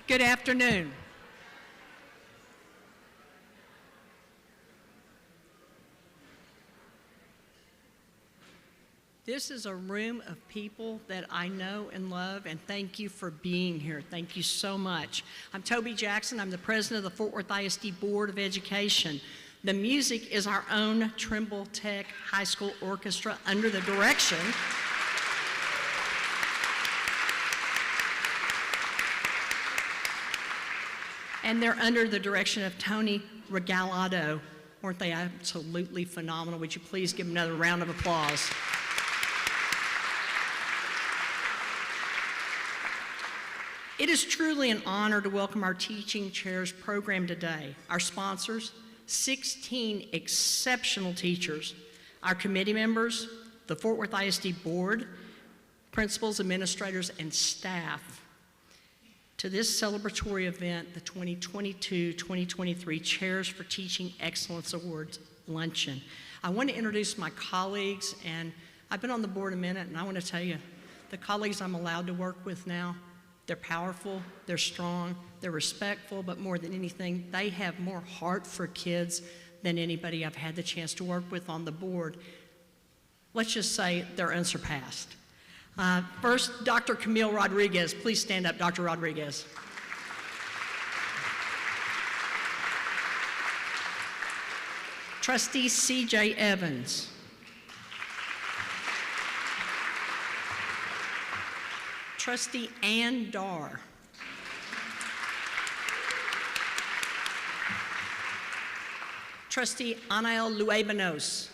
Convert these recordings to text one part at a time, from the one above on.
Good afternoon. This is a room of people that I know and love, and thank you for being here. Thank you so much. I'm Toby Jackson. I'm the president of the Fort Worth ISD Board of Education. The music is our own Trimble Tech High School Orchestra under the direction and they're under the direction of Tony Regalado. Weren't they absolutely phenomenal? Would you please give them another round of applause? It is truly an honor to welcome our Teaching Chairs program today. Our sponsors, 16 exceptional teachers, our committee members, the Fort Worth ISD Board, principals, administrators, and staff. To this celebratory event, the 2022-2023 Chairs for Teaching Excellence Awards Luncheon. I want to introduce my colleagues, and I've been on the board a minute, and I want to tell you, the colleagues I'm allowed to work with now, they're powerful, they're strong, they're respectful, but more than anything, they have more heart for kids than anybody I've had the chance to work with on the board. Let's just say they're unsurpassed. First, Dr. Camille Rodriguez. Please stand up, Dr. Rodriguez. Trustee C.J. Evans. Trustee Ann Darr. Trustee Anael Luebanos.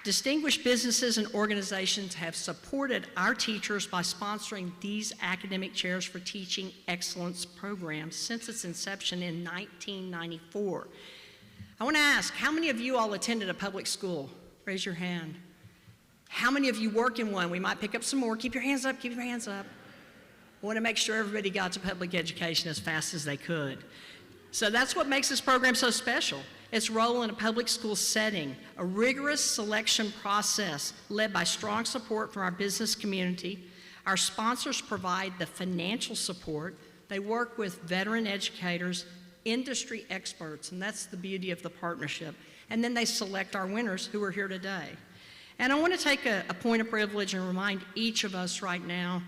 Distinguished businesses and organizations have supported our teachers by sponsoring these academic chairs for teaching excellence programs since its inception in 1994. I want to ask, how many of you all attended a public school? Raise your hand. How many of you work in one? We might pick up some more. Keep your hands up, keep your hands up. I want to make sure everybody got to public education as fast as they could. So that's what makes this program so special. Its role in a public school setting, a rigorous selection process led by strong support from our business community. Our sponsors provide the financial support. They work with veteran educators, industry experts, and that's the beauty of the partnership. And then they select our winners who are here today. And I want to take a point of privilege and remind each of us right now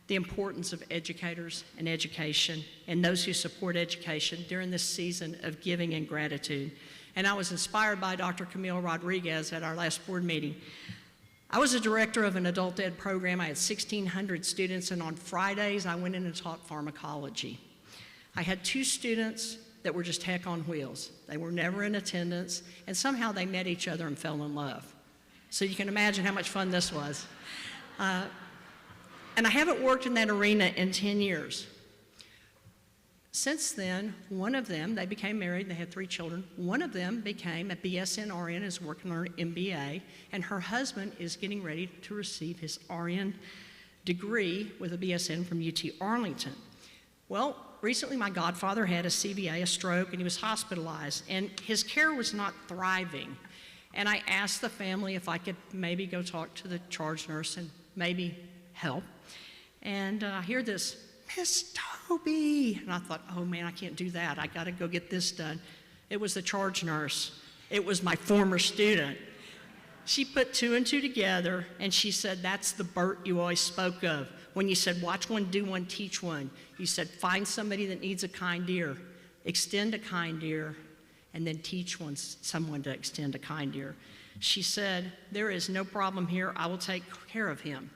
the importance of educators and education and those who support education during this season of giving and gratitude. And I was inspired by Dr. Camille Rodriguez at our last board meeting. I was a director of an adult ed program. I had 1,600 students, and on Fridays I went in and taught pharmacology. I had 2 students that were just heck on wheels. They were never in attendance, and somehow they met each other and fell in love. So you can imagine how much fun this was. And I haven't worked in that arena in 10 years. Since then, one of them, they became married, they had 3 children. One of them became a BSN RN, is working on her MBA, and her husband is getting ready to receive his RN degree with a BSN from UT Arlington. Well, recently my godfather had a CVA, a stroke, and he was hospitalized, and his care was not thriving. And I asked the family if I could maybe go talk to the charge nurse and maybe help. And I hear this, Miss Toby. And I thought, oh man, I can't do that. I gotta go get this done. It was the charge nurse. It was my former student. She put 2 and 2 together and she said, that's the Bert you always spoke of. When you said, watch one, do one, teach one. You said, find somebody that needs a kind ear, extend a kind ear, and then teach someone to extend a kind ear. She said, there is no problem here. I will take care of him.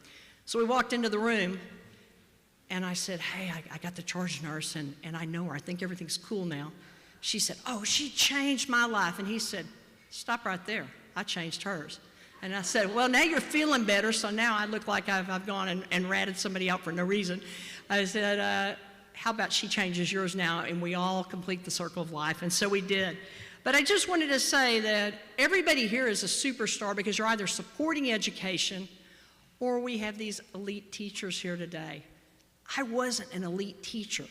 So we walked into the room, and I said, hey, I got the charge nurse, and I know her. I think everything's cool now. She said, oh, she changed my life. And he said, stop right there. I changed hers. And I said, well, now you're feeling better, so now I look like I've gone and ratted somebody out for no reason. I said, how about she changes yours now, and we all complete the circle of life? And so we did. But I just wanted to say that everybody here is a superstar because you're either supporting education or we have these elite teachers here today. I wasn't an elite teacher,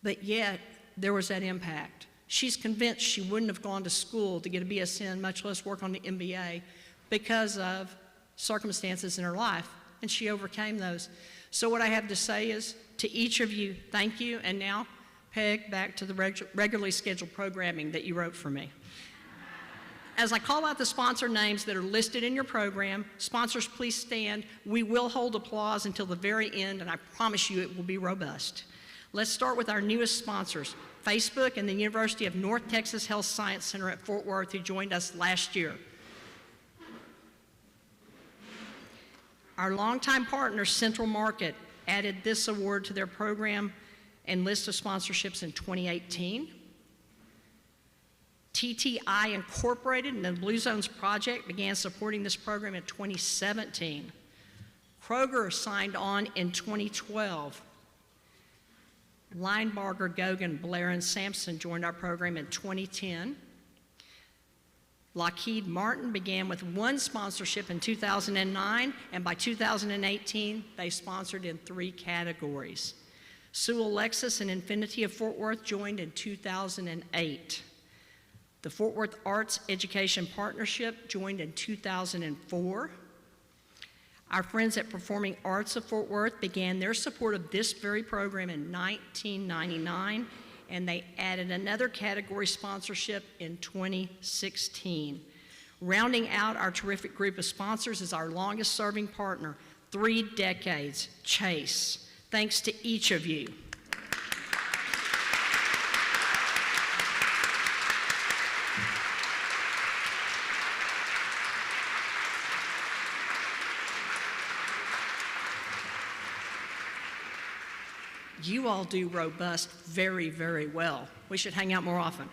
but yet there was that impact. She's convinced she wouldn't have gone to school to get a BSN, much less work on the MBA, because of circumstances in her life and she overcame those. So what I have to say is, to each of you, thank you, and now, Peg, back to the regularly scheduled programming that you wrote for me. As I call out the sponsor names that are listed in your program, sponsors, please stand. We will hold applause until the very end, and I promise you it will be robust. Let's start with our newest sponsors, Facebook and the University of North Texas Health Science Center at Fort Worth, who joined us last year. Our longtime partner, Central Market, added this award to their program and list of sponsorships in 2018. TTI Incorporated and the Blue Zones Project began supporting this program in 2017. Kroger signed on in 2012. Linebarger, Gogan, Blair, and Sampson joined our program in 2010. Lockheed Martin began with one sponsorship in 2009, and by 2018, they sponsored in 3 categories. Sewell Lexus and Infinity of Fort Worth joined in 2008. The Fort Worth Arts Education Partnership joined in 2004. Our friends at Performing Arts of Fort Worth began their support of this very program in 1999, and they added another category sponsorship in 2016. Rounding out our terrific group of sponsors is our longest serving partner, 3 decades, Chase. Thanks to each of you. You all do robust very, very well. We should hang out more often.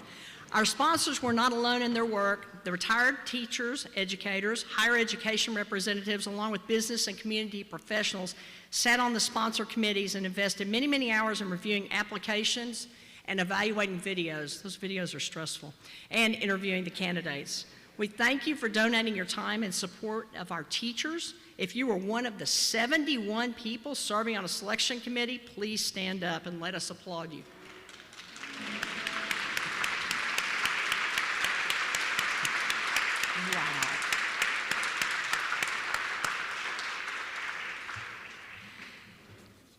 Our sponsors were not alone in their work. The retired teachers, educators, higher education representatives, along with business and community professionals, sat on the sponsor committees and invested many, many hours in reviewing applications and evaluating videos. Those videos are stressful, and interviewing the candidates. We thank you for donating your time in support of our teachers. If you were one of the 71 people serving on a selection committee, please stand up and let us applaud you. Wow.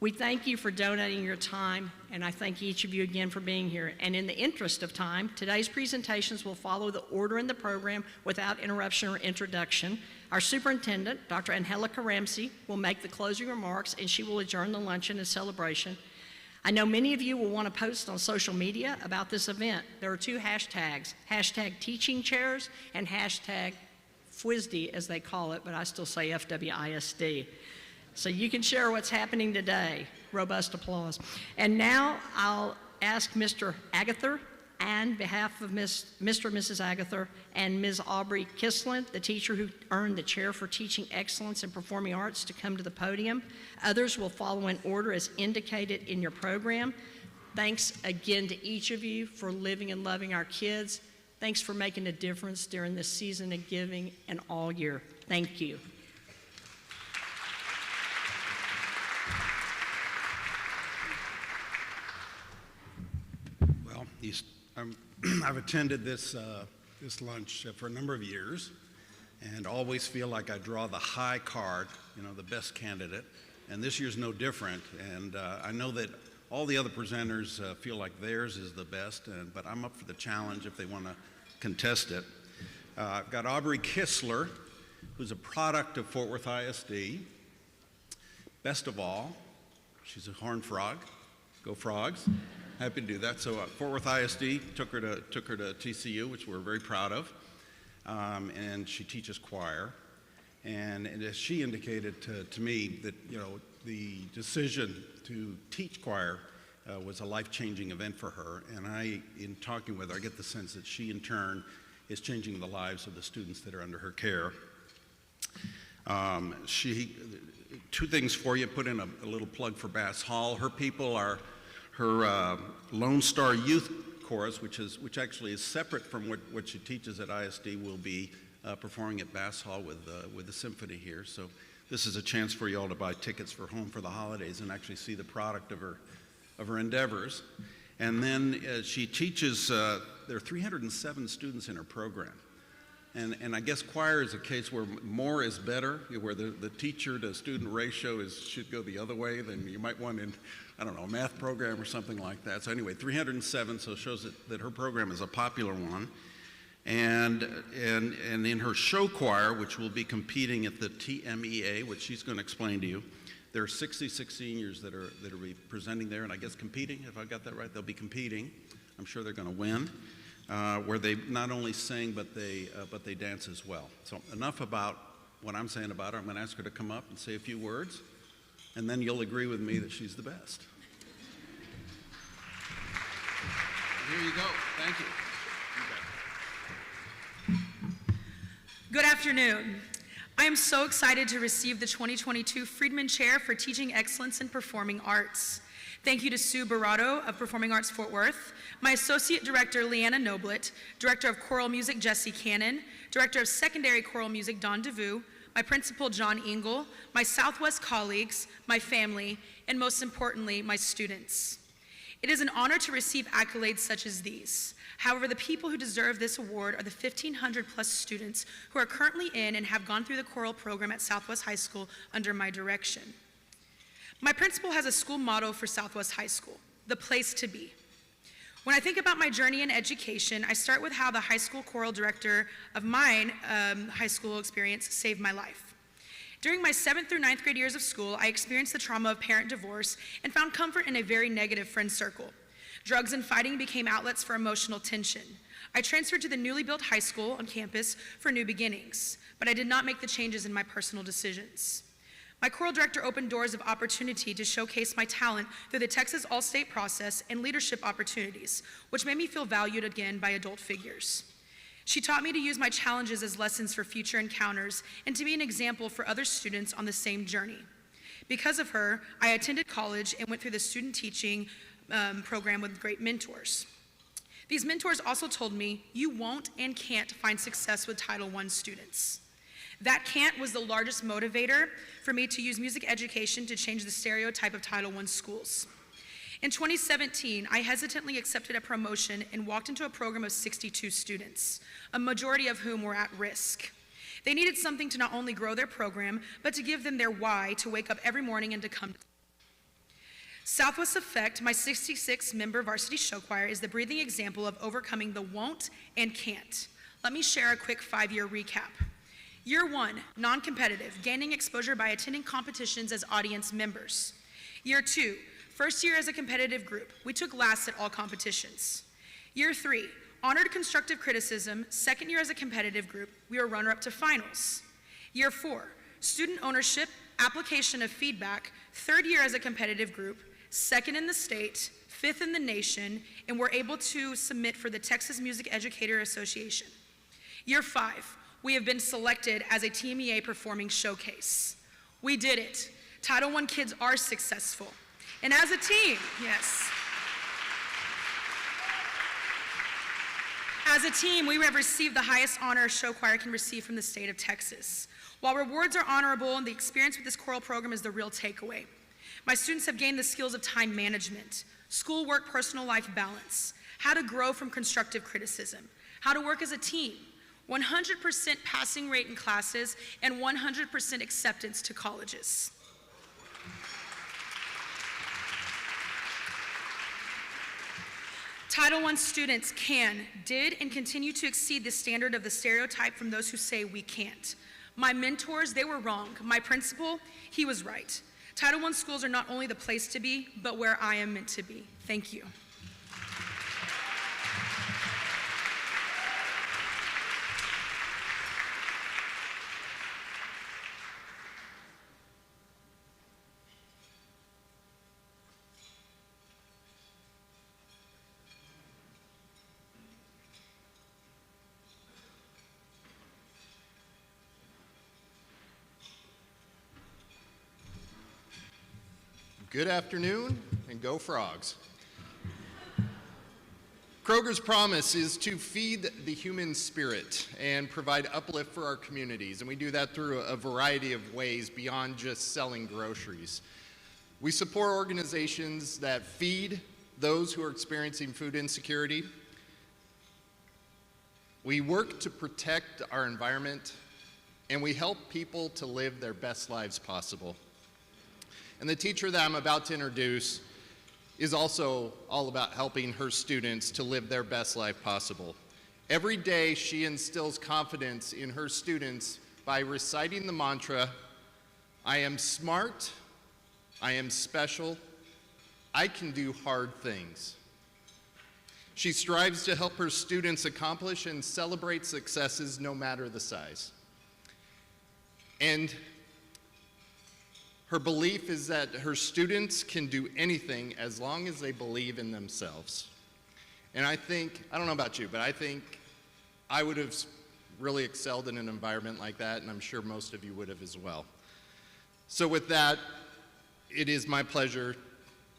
We thank you for donating your time, and I thank each of you again for being here. And in the interest of time, today's presentations will follow the order in the program without interruption or introduction. Our superintendent, Dr. Angelica Ramsey, will make the closing remarks, and she will adjourn the luncheon and celebration. I know many of you will want to post on social media about this event. There are 2 hashtags, hashtag teaching chairs and hashtag FWISD, as they call it, but I still say FWISD. So you can share what's happening today. Robust applause. And now I'll ask Mr. Agather, on behalf of Mr. and Mrs. Agather and Ms. Aubrey Kislin, the teacher who earned the Chair for Teaching Excellence in Performing Arts, to come to the podium. Others will follow in order as indicated in your program. Thanks again to each of you for living and loving our kids. Thanks for making a difference during this season of giving and all year. Thank you. Well, I've attended this lunch for a number of years, and always feel like I draw the high card, the best candidate, and this year's no different. And I know that all the other presenters feel like theirs is the best, but I'm up for the challenge if they want to contest it. I've got Aubrey Kisler, who's a product of Fort Worth ISD. Best of all, she's a Horned Frog. Go Frogs. Happy to do that. So Fort Worth ISD took her to TCU, which we're very proud of, and she teaches choir. And as she indicated to me that the decision to teach choir was a life-changing event for her. And in talking with her, I get the sense that she in turn is changing the lives of the students that are under her care. 2 things for you. Put in a little plug for Bass Hall. Her people are her Lone Star Youth Chorus, which actually is separate from what she teaches at ISD, will be performing at Bass Hall with the symphony here. So this is a chance for you all to buy tickets for Home for the Holidays and actually see the product of her endeavors. And then she teaches. There are 307 students in her program, And I guess choir is a case where more is better, where the teacher to student ratio should go the other way than you might want in, I don't know, a math program or something like that. So anyway, 307, so it shows that her program is a popular one. And in her show choir, which will be competing at the TMEA, which she's going to explain to you, there are 66 seniors that are presenting there, and I guess competing, if I got that right, they'll be competing. I'm sure they're going to win, where they not only sing, but they dance as well. So enough about what I'm saying about her. I'm going to ask her to come up and say a few words, and then you'll agree with me that she's the best. Here you go. Thank you. Good afternoon. I am so excited to receive the 2022 Friedman Chair for Teaching Excellence in Performing Arts. Thank you to Sue Barato of Performing Arts Fort Worth, my Associate Director Leanna Noblet, Director of Choral Music Jesse Cannon, Director of Secondary Choral Music Don DeVue, my Principal John Engel, my Southwest colleagues, my family, and most importantly, my students. It is an honor to receive accolades such as these. However, the people who deserve this award are the 1,500 plus students who are currently in and have gone through the choral program at Southwest High School under my direction. My principal has a school motto for Southwest High School, the place to be. When I think about my journey in education, I start with how the high school choral director of mine high school experience saved my life. During my 7th through 9th grade years of school, I experienced the trauma of parent divorce and found comfort in a very negative friend circle. Drugs and fighting became outlets for emotional tension. I transferred to the newly built high school on campus for new beginnings, but I did not make the changes in my personal decisions. My choral director opened doors of opportunity to showcase my talent through the Texas All-State process and leadership opportunities, which made me feel valued again by adult figures. She taught me to use my challenges as lessons for future encounters and to be an example for other students on the same journey. Because of her, I attended college and went through the student teaching program with great mentors. These mentors also told me, you won't and can't find success with Title I students. That can't was the largest motivator for me to use music education to change the stereotype of Title I schools. In 2017, I hesitantly accepted a promotion and walked into a program of 62 students, a majority of whom were at risk. They needed something to not only grow their program, but to give them their why to wake up every morning and to come. Southwest Effect, my 66-member varsity show choir, is the breathing example of overcoming the won't and can't. Let me share a quick 5-year recap. Year 1, non-competitive, gaining exposure by attending competitions as audience members. Year 2, first year as a competitive group. We took last at all competitions. Year 3, honored constructive criticism. Second year as a competitive group. We were runner-up to finals. Year 4, student ownership, application of feedback. Third year as a competitive group. Second in the state, 5th in the nation, and we're able to submit for the Texas Music Educator Association. Year 5, we have been selected as a TMEA performing showcase. We did it. Title I kids are successful. And as a team, yes. As a team, we have received the highest honor a show choir can receive from the state of Texas. While rewards are honorable, and the experience with this choral program is the real takeaway. My students have gained the skills of time management, schoolwork, personal life balance, how to grow from constructive criticism, how to work as a team, 100% passing rate in classes, and 100% acceptance to colleges. Title I students did, and continue to exceed the standard of the stereotype from those who say we can't. My mentors, they were wrong. My principal, he was right. Title I schools are not only the place to be, but where I am meant to be. Thank you. Good afternoon, and go Frogs. Kroger's promise is to feed the human spirit and provide uplift for our communities, and we do that through a variety of ways beyond just selling groceries. We support organizations that feed those who are experiencing food insecurity. We work to protect our environment, and we help people to live their best lives possible. And the teacher that I'm about to introduce is also all about helping her students to live their best life possible. Every day, she instills confidence in her students by reciting the mantra, "I am smart, I am special, I can do hard things." She strives to help her students accomplish and celebrate successes no matter the size. And her belief is that her students can do anything as long as they believe in themselves. And I don't know about you, but I think I would have really excelled in an environment like that, and I'm sure most of you would have as well. So with that, it is my pleasure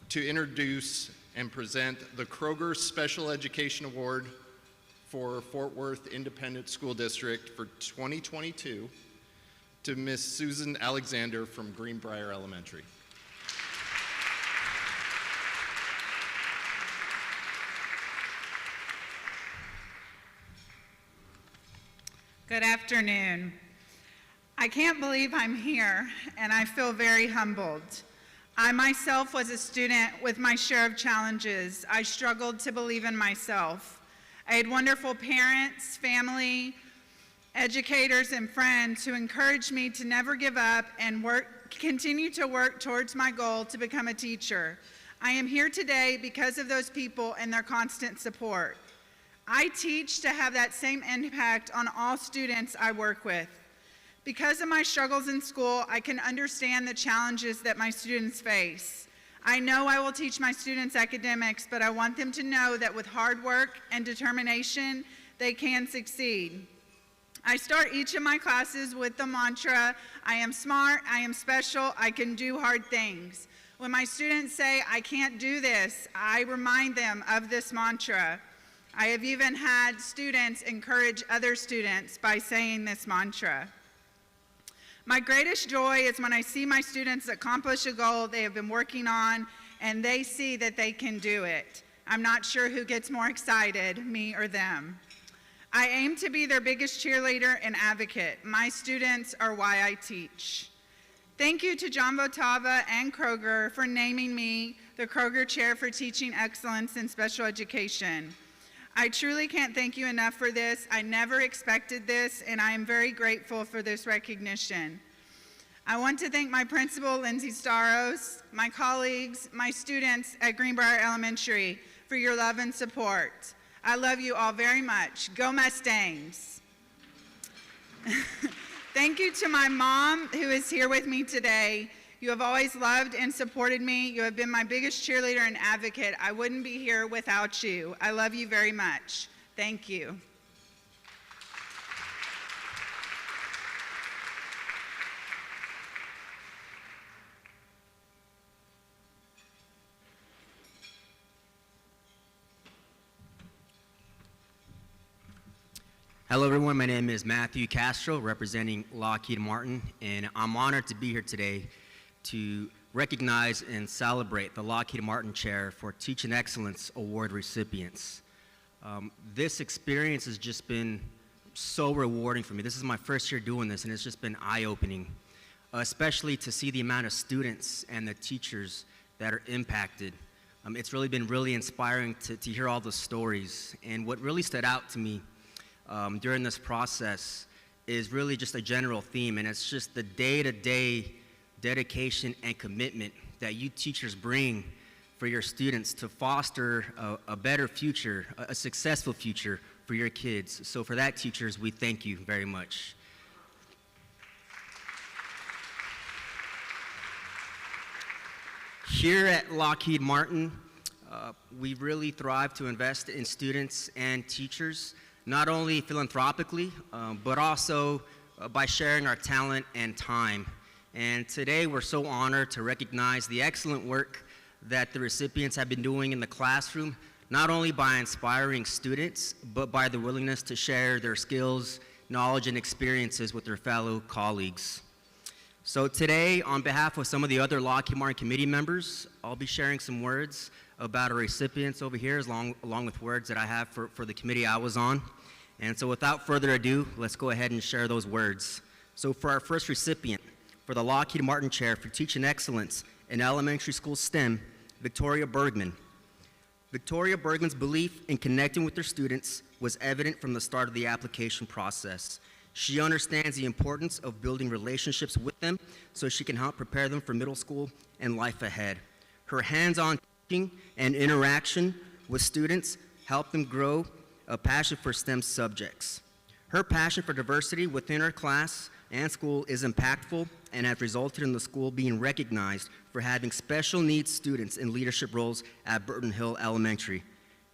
to introduce and present the Kroger Special Education Award for Fort Worth Independent School District for 2022 to Miss Susan Alexander from Greenbrier Elementary. Good afternoon. I can't believe I'm here, and I feel very humbled. I myself was a student with my share of challenges. I struggled to believe in myself. I had wonderful parents, family, educators, and friends who encouraged me to never give up and continue to work towards my goal to become a teacher. I am here today because of those people and their constant support. I teach to have that same impact on all students I work with. Because of my struggles in school, I can understand the challenges that my students face. I know I will teach my students academics, but I want them to know that with hard work and determination, they can succeed. I start each of my classes with the mantra, "I am smart, I am special, I can do hard things." When my students say, "I can't do this," I remind them of this mantra. I have even had students encourage other students by saying this mantra. My greatest joy is when I see my students accomplish a goal they have been working on and they see that they can do it. I'm not sure who gets more excited, me or them. I aim to be their biggest cheerleader and advocate. My students are why I teach. Thank you to John Votava and Kroger for naming me the Kroger Chair for Teaching Excellence in Special Education. I truly can't thank you enough for this. I never expected this, and I am very grateful for this recognition. I want to thank my principal, Lindsay Staros, my colleagues, my students at Greenbrier Elementary for your love and support. I love you all very much. Go Mustangs. Thank you to my mom, who is here with me today. You have always loved and supported me. You have been my biggest cheerleader and advocate. I wouldn't be here without you. I love you very much. Thank you. Hello everyone, my name is Matthew Castro, representing Lockheed Martin, and I'm honored to be here today to recognize and celebrate the Lockheed Martin Chair for Teaching Excellence Award recipients. This experience has just been so rewarding for me. This is my first year doing this, and it's just been eye-opening, especially to see the amount of students and the teachers that are impacted. It's really been really inspiring to hear all the stories, and what really stood out to me during this process is really just a general theme, and it's just the day-to-day dedication and commitment that you teachers bring for your students to foster a better future, a successful future for your kids. So for that, teachers, we thank you very much. Here at Lockheed Martin, we really thrive to invest in students and teachers, not only philanthropically, but also by sharing our talent and time. And today we're so honored to recognize the excellent work that the recipients have been doing in the classroom, not only by inspiring students, but by the willingness to share their skills, knowledge, and experiences with their fellow colleagues. So today, on behalf of some of the other Lockheed Martin committee members, I'll be sharing some words about our recipients over here, along with words that I have for the committee I was on. And so without further ado, let's go ahead and share those words. So for our first recipient, for the Lockheed Martin Chair for Teaching Excellence in Elementary School STEM, Victoria Bergman. Victoria Bergman's belief in connecting with her students was evident from the start of the application process. She understands the importance of building relationships with them so she can help prepare them for middle school and life ahead. Her hands-on teaching and interaction with students help them grow a passion for STEM subjects. Her passion for diversity within her class and school is impactful and has resulted in the school being recognized for having special needs students in leadership roles at Burton Hill Elementary.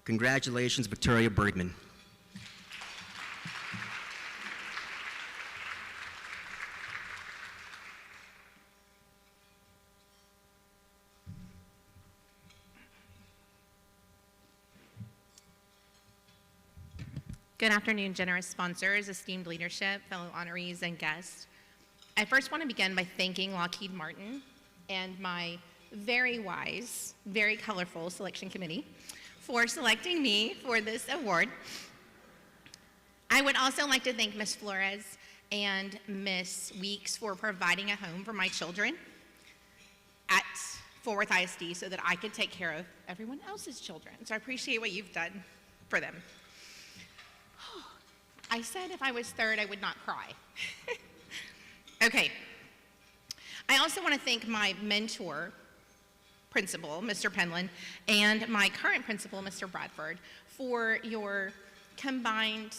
Congratulations, Victoria Bergman. Good afternoon, generous sponsors, esteemed leadership, fellow honorees, and guests. I first want to begin by thanking Lockheed Martin and my very wise, very colorful selection committee for selecting me for this award. I would also like to thank Ms. Flores and Ms. Weeks for providing a home for my children at Fort Worth ISD so that I could take care of everyone else's children. So I appreciate what you've done for them. I said if I was third, I would not cry. Okay. I also want to thank my mentor, principal, Mr. Penland, and my current principal, Mr. Bradford, for your combined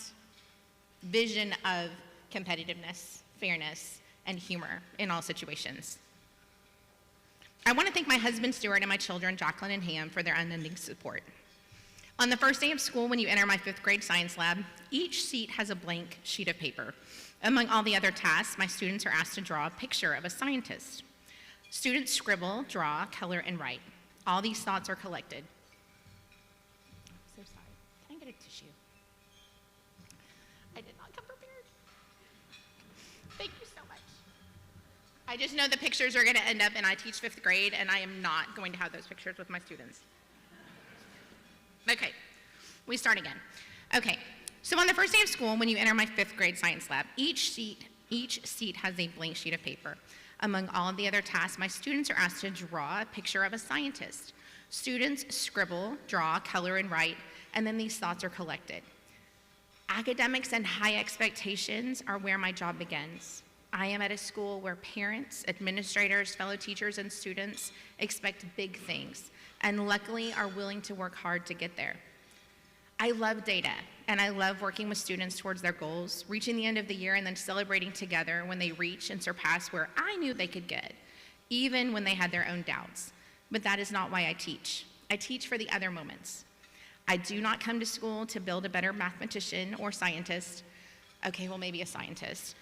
vision of competitiveness, fairness, and humor in all situations. I want to thank my husband, Stuart, and my children, Jacqueline and Ham, for their unending support. On the first day of school, when you enter my 5th grade science lab, each seat has a blank sheet of paper. Among all the other tasks, my students are asked to draw a picture of a scientist. Students scribble, draw, color, and write. All these thoughts are collected. I'm so sorry. Can I get a tissue? I did not come prepared. Thank you so much. I just know the pictures are going to end up, and I teach 5th grade, and I am not going to have those pictures with my students. Okay, we start again. Okay, so on the first day of school, when you enter my 5th grade science lab, each seat has a blank sheet of paper. Among all of the other tasks, my students are asked to draw a picture of a scientist. Students scribble, draw, color, and write, and then these thoughts are collected. Academics and high expectations are where my job begins. I am at a school where parents, administrators, fellow teachers, and students expect big things, and luckily are willing to work hard to get there. I love data, and I love working with students towards their goals, reaching the end of the year and then celebrating together when they reach and surpass where I knew they could get, even when they had their own doubts. But that is not why I teach. I teach for the other moments. I do not come to school to build a better mathematician or scientist. Okay, well, maybe a scientist.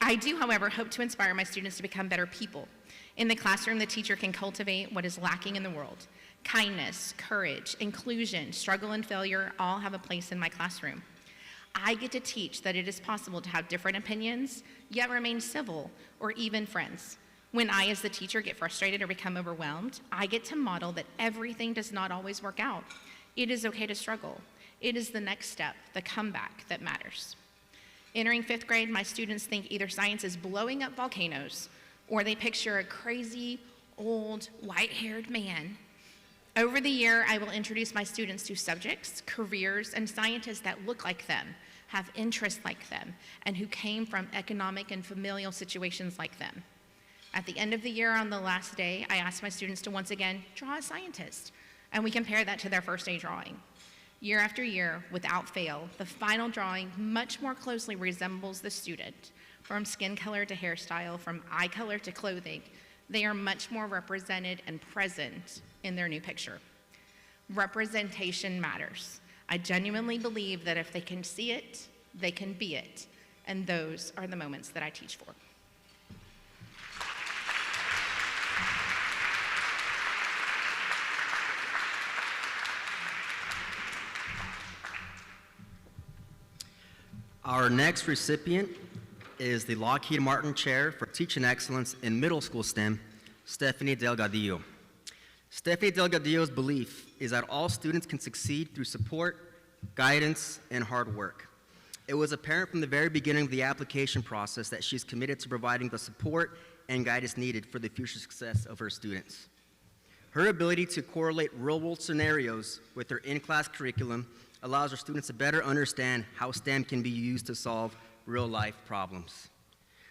I do, however, hope to inspire my students to become better people. In the classroom, the teacher can cultivate what is lacking in the world. Kindness, courage, inclusion, struggle, and failure all have a place in my classroom. I get to teach that it is possible to have different opinions, yet remain civil or even friends. When I, as the teacher, get frustrated or become overwhelmed, I get to model that everything does not always work out. It is okay to struggle. It is the next step, the comeback, that matters. Entering 5th grade, my students think either science is blowing up volcanoes or they picture a crazy, old, white-haired man. Over the year, I will introduce my students to subjects, careers, and scientists that look like them, have interests like them, and who came from economic and familial situations like them. At the end of the year, on the last day, I ask my students to once again draw a scientist, and we compare that to their first day drawing. Year after year, without fail, the final drawing much more closely resembles the student. From skin color to hairstyle, from eye color to clothing, they are much more represented and present in their new picture. Representation matters. I genuinely believe that if they can see it, they can be it, and those are the moments that I teach for. Our next recipient is the Lockheed Martin Chair for Teaching Excellence in Middle School STEM, Stephanie Delgadillo. Stephanie Delgadillo's belief is that all students can succeed through support, guidance, and hard work. It was apparent from the very beginning of the application process that she's committed to providing the support and guidance needed for the future success of her students. Her ability to correlate real-world scenarios with her in-class curriculum allows her students to better understand how STEM can be used to solve real-life problems.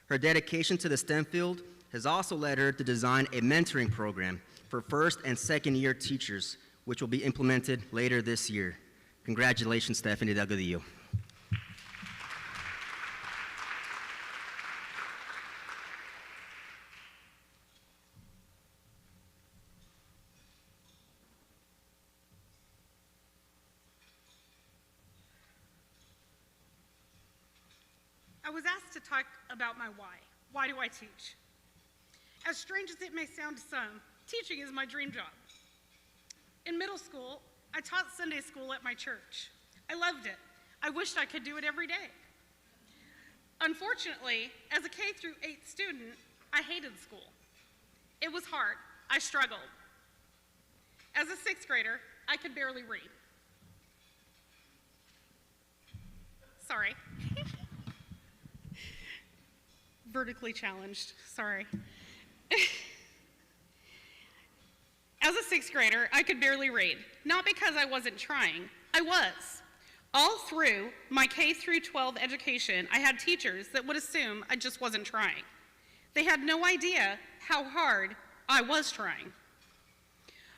Her dedication to the STEM field has also led her to design a mentoring program for first and second year teachers, which will be implemented later this year. Congratulations, Stephanie Delgadillo. I was asked to talk about my why. Why do I teach? As strange as it may sound to some, teaching is my dream job. In middle school, I taught Sunday school at my church. I loved it. I wished I could do it every day. Unfortunately, as a K through 8 student, I hated school. It was hard. I struggled. As a 6th grader, I could barely read. Sorry. Vertically challenged, sorry. As a 6th grader, I could barely read. Not because I wasn't trying, I was. All through my K through 12 education, I had teachers that would assume I just wasn't trying. They had no idea how hard I was trying.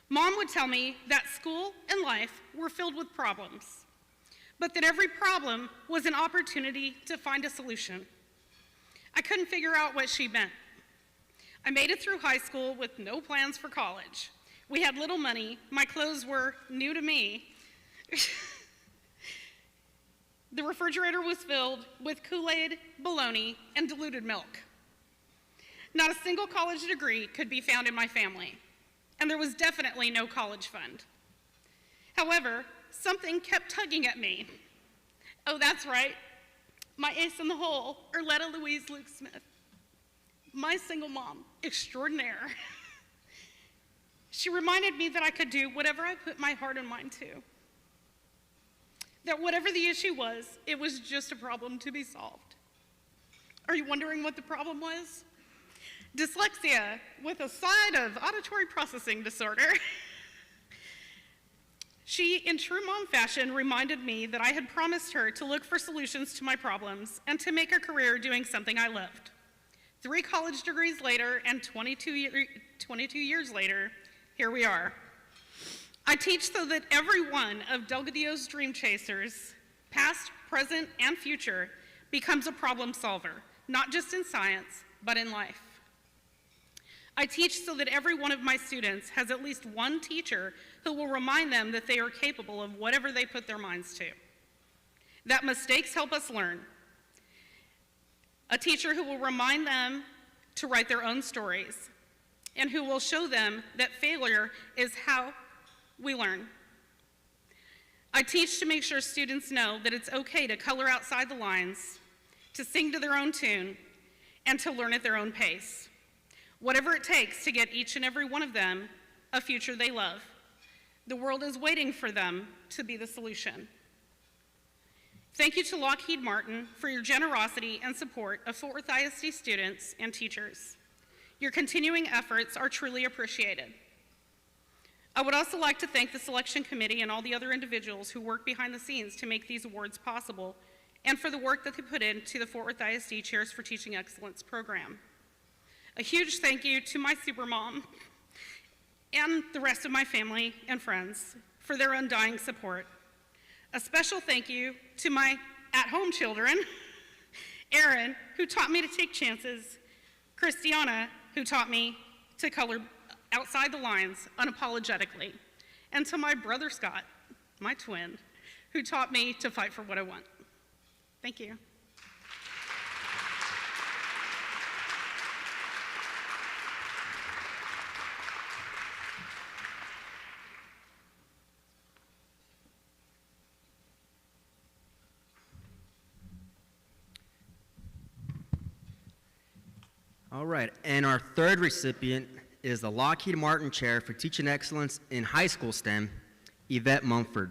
Mom would tell me that school and life were filled with problems, but that every problem was an opportunity to find a solution. I couldn't figure out what she meant. I made it through high school with no plans for college. We had little money. My clothes were new to me. The refrigerator was filled with Kool-Aid, bologna, and diluted milk. Not a single college degree could be found in my family, and there was definitely no college fund. However, something kept tugging at me. Oh, that's right. My ace in the hole, Arletta Louise Luke Smith, my single mom extraordinaire. She reminded me that I could do whatever I put my heart and mind to. That whatever the issue was, it was just a problem to be solved. Are you wondering what the problem was? Dyslexia with a side of auditory processing disorder. She, in true mom fashion, reminded me that I had promised her to look for solutions to my problems and to make a career doing something I loved. 3 college degrees later and 22 years later, here we are. I teach so that every one of Delgadillo's dream chasers, past, present, and future, becomes a problem solver, not just in science, but in life. I teach so that every one of my students has at least one teacher who will remind them that they are capable of whatever they put their minds to. That mistakes help us learn. A teacher who will remind them to write their own stories, and who will show them that failure is how we learn. I teach to make sure students know that it's okay to color outside the lines, to sing to their own tune, and to learn at their own pace. Whatever it takes to get each and every one of them a future they love. The world is waiting for them to be the solution. Thank you to Lockheed Martin for your generosity and support of Fort Worth ISD students and teachers. Your continuing efforts are truly appreciated. I would also like to thank the selection committee and all the other individuals who work behind the scenes to make these awards possible, and for the work that they put into the Fort Worth ISD Chairs for Teaching Excellence program. A huge thank you to my supermom and the rest of my family and friends for their undying support. A special thank you to my at-home children, Erin, who taught me to take chances, Christiana, who taught me to color outside the lines unapologetically, and to my brother Scott, my twin, who taught me to fight for what I want. Thank you. All right, and our third recipient is the Lockheed Martin Chair for Teaching Excellence in High School STEM, Yvette Mumford.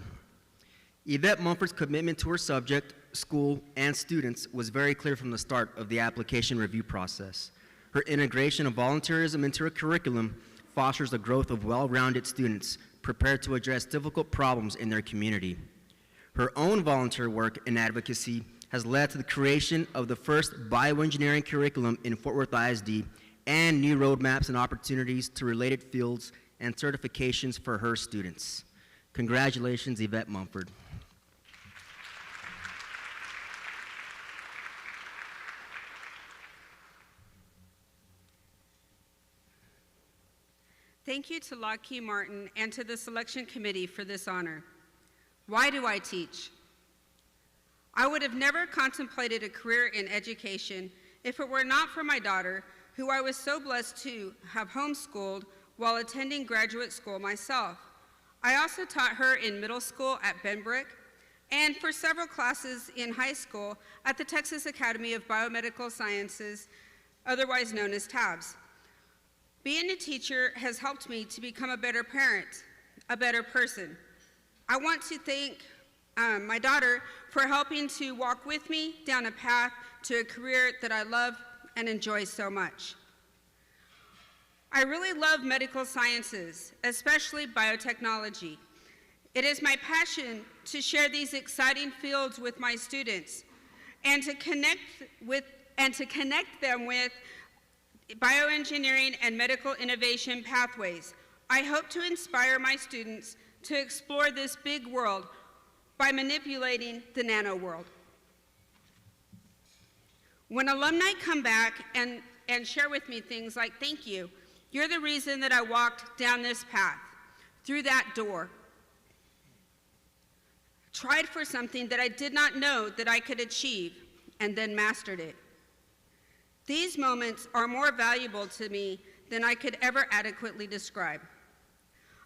Yvette Mumford's commitment to her subject, school, and students was very clear from the start of the application review process. Her integration of volunteerism into her curriculum fosters the growth of well-rounded students prepared to address difficult problems in their community. Her own volunteer work and advocacy has led to the creation of the first bioengineering curriculum in Fort Worth ISD and new roadmaps and opportunities to related fields and certifications for her students. Congratulations, Yvette Mumford. Thank you to Lockheed Martin and to the selection committee for this honor. Why do I teach? I would have never contemplated a career in education if it were not for my daughter, who I was so blessed to have homeschooled while attending graduate school myself. I also taught her in middle school at Benbrook and for several classes in high school at the Texas Academy of Biomedical Sciences, otherwise known as TABS. Being a teacher has helped me to become a better parent, a better person. I want to thank my daughter for helping to walk with me down a path to a career that I love and enjoy so much. I really love medical sciences, especially biotechnology. It is my passion to share these exciting fields with my students and to connect them with bioengineering and medical innovation pathways. I hope to inspire my students to explore this big world by manipulating the nano world. When alumni come back and share with me things like, thank you, you're the reason that I walked down this path, through that door, tried for something that I did not know that I could achieve, and then mastered it. These moments are more valuable to me than I could ever adequately describe.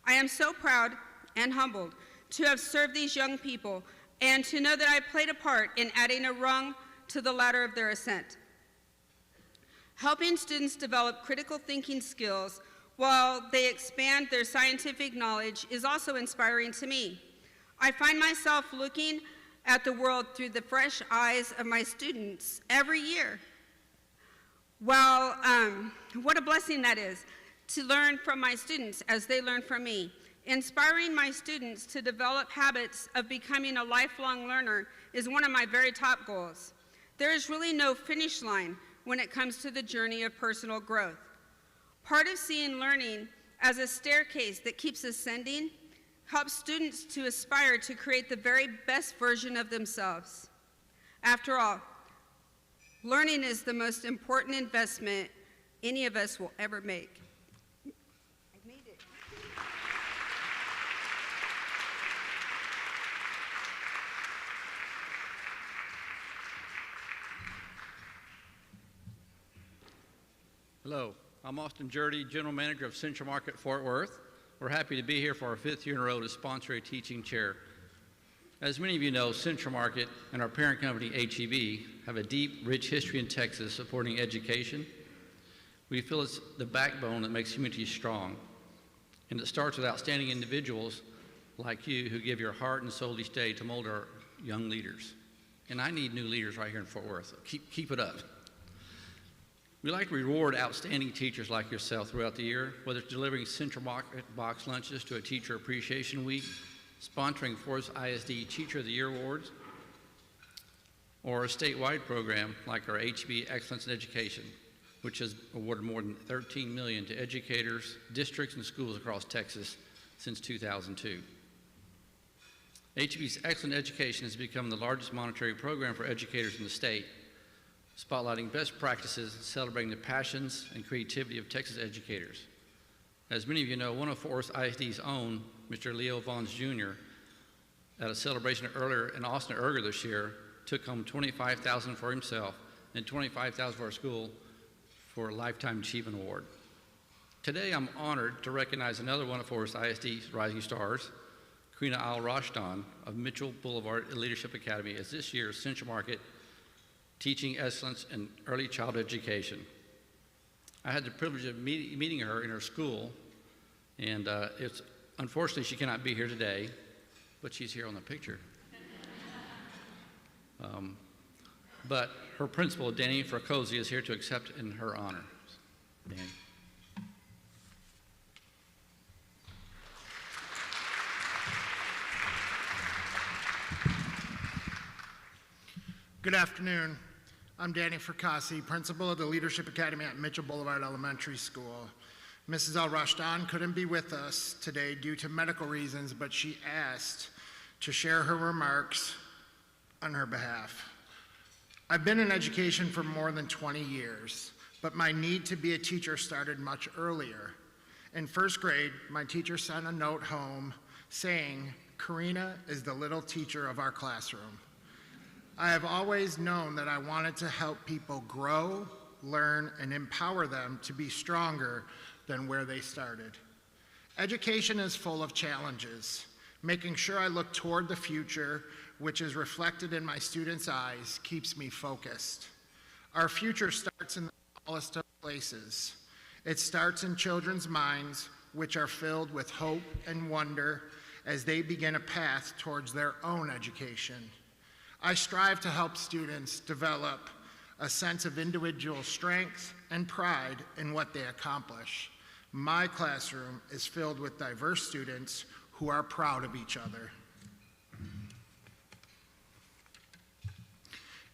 I am so proud and humbled to have served these young people and to know that I played a part in adding a rung to the ladder of their ascent. Helping students develop critical thinking skills while they expand their scientific knowledge is also inspiring to me. I find myself looking at the world through the fresh eyes of my students every year. Well, what a blessing that is to learn from my students as they learn from me. Inspiring my students to develop habits of becoming a lifelong learner is one of my very top goals. There is really no finish line when it comes to the journey of personal growth. Part of seeing learning as a staircase that keeps ascending helps students to aspire to create the very best version of themselves. After all, learning is the most important investment any of us will ever make. I made it. Hello, I'm Austin Jurdy, General Manager of Central Market Fort Worth. We're happy to be here for our 5th year in a row to sponsor a teaching chair. As many of you know, Central Market and our parent company, HEB, have a deep, rich history in Texas supporting education. We feel it's the backbone that makes Humanities strong, and it starts with outstanding individuals like you who give your heart and soul each day to mold our young leaders. And I need new leaders right here in Fort Worth. Keep it up. We like to reward outstanding teachers like yourself throughout the year, whether it's delivering Central Market box lunches to a Teacher Appreciation Week, sponsoring Forest ISD Teacher of the Year Awards, or a statewide program like our HB Excellence in Education, which has awarded more than $13 million to educators, districts, and schools across Texas since 2002. HB's Excellent Education has become the largest monetary program for educators in the state, spotlighting best practices and celebrating the passions and creativity of Texas educators. As many of you know, one of Fort Worth ISD's own, Mr. Leo Vons Jr., at a celebration earlier in Austin Erger this year, took home $25,000 for himself and $25,000 for our school for a Lifetime Achievement Award. Today, I'm honored to recognize another one of Fort Worth ISD's rising stars, Karina Al-Rashdan of Mitchell Boulevard Leadership Academy, as this year's Central Market Teaching Excellence in Early Childhood Education. I had the privilege of meeting her in her school, and unfortunately she cannot be here today, but she's here on the picture. But her principal, Danny Fracosi, is here to accept in her honor. Danny. Good afternoon. I'm Danny Fracassi, principal of the Leadership Academy at Mitchell Boulevard Elementary School. Mrs. Al-Rashdan couldn't be with us today due to medical reasons, but she asked to share her remarks on her behalf. I've been in education for more than 20 years, but my need to be a teacher started much earlier. In first grade, my teacher sent a note home saying, "Karina is the little teacher of our classroom." I have always known that I wanted to help people grow, learn, and empower them to be stronger than where they started. Education is full of challenges. Making sure I look toward the future, which is reflected in my students' eyes, keeps me focused. Our future starts in the smallest of places. It starts in children's minds, which are filled with hope and wonder as they begin a path towards their own education. I strive to help students develop a sense of individual strength and pride in what they accomplish. My classroom is filled with diverse students who are proud of each other.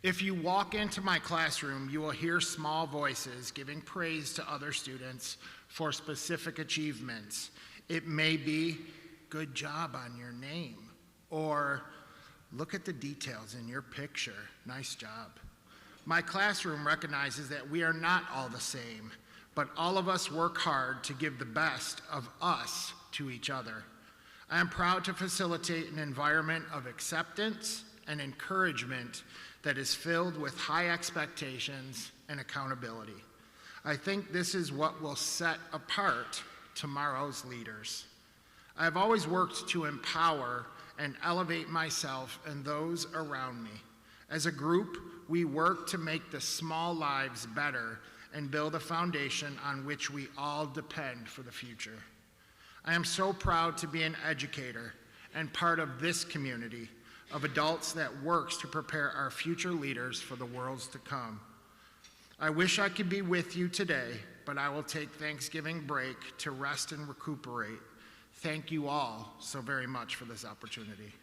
If you walk into my classroom, you will hear small voices giving praise to other students for specific achievements. It may be, "Good job on your name," or "Look at the details in your picture, nice job." My classroom recognizes that we are not all the same, but all of us work hard to give the best of us to each other. I am proud to facilitate an environment of acceptance and encouragement that is filled with high expectations and accountability. I think this is what will set apart tomorrow's leaders. I have always worked to empower and elevate myself and those around me. As a group, we work to make the small lives better and build a foundation on which we all depend for the future. I am so proud to be an educator and part of this community of adults that works to prepare our future leaders for the worlds to come. I wish I could be with you today, but I will take Thanksgiving break to rest and recuperate. Thank you all so very much for this opportunity.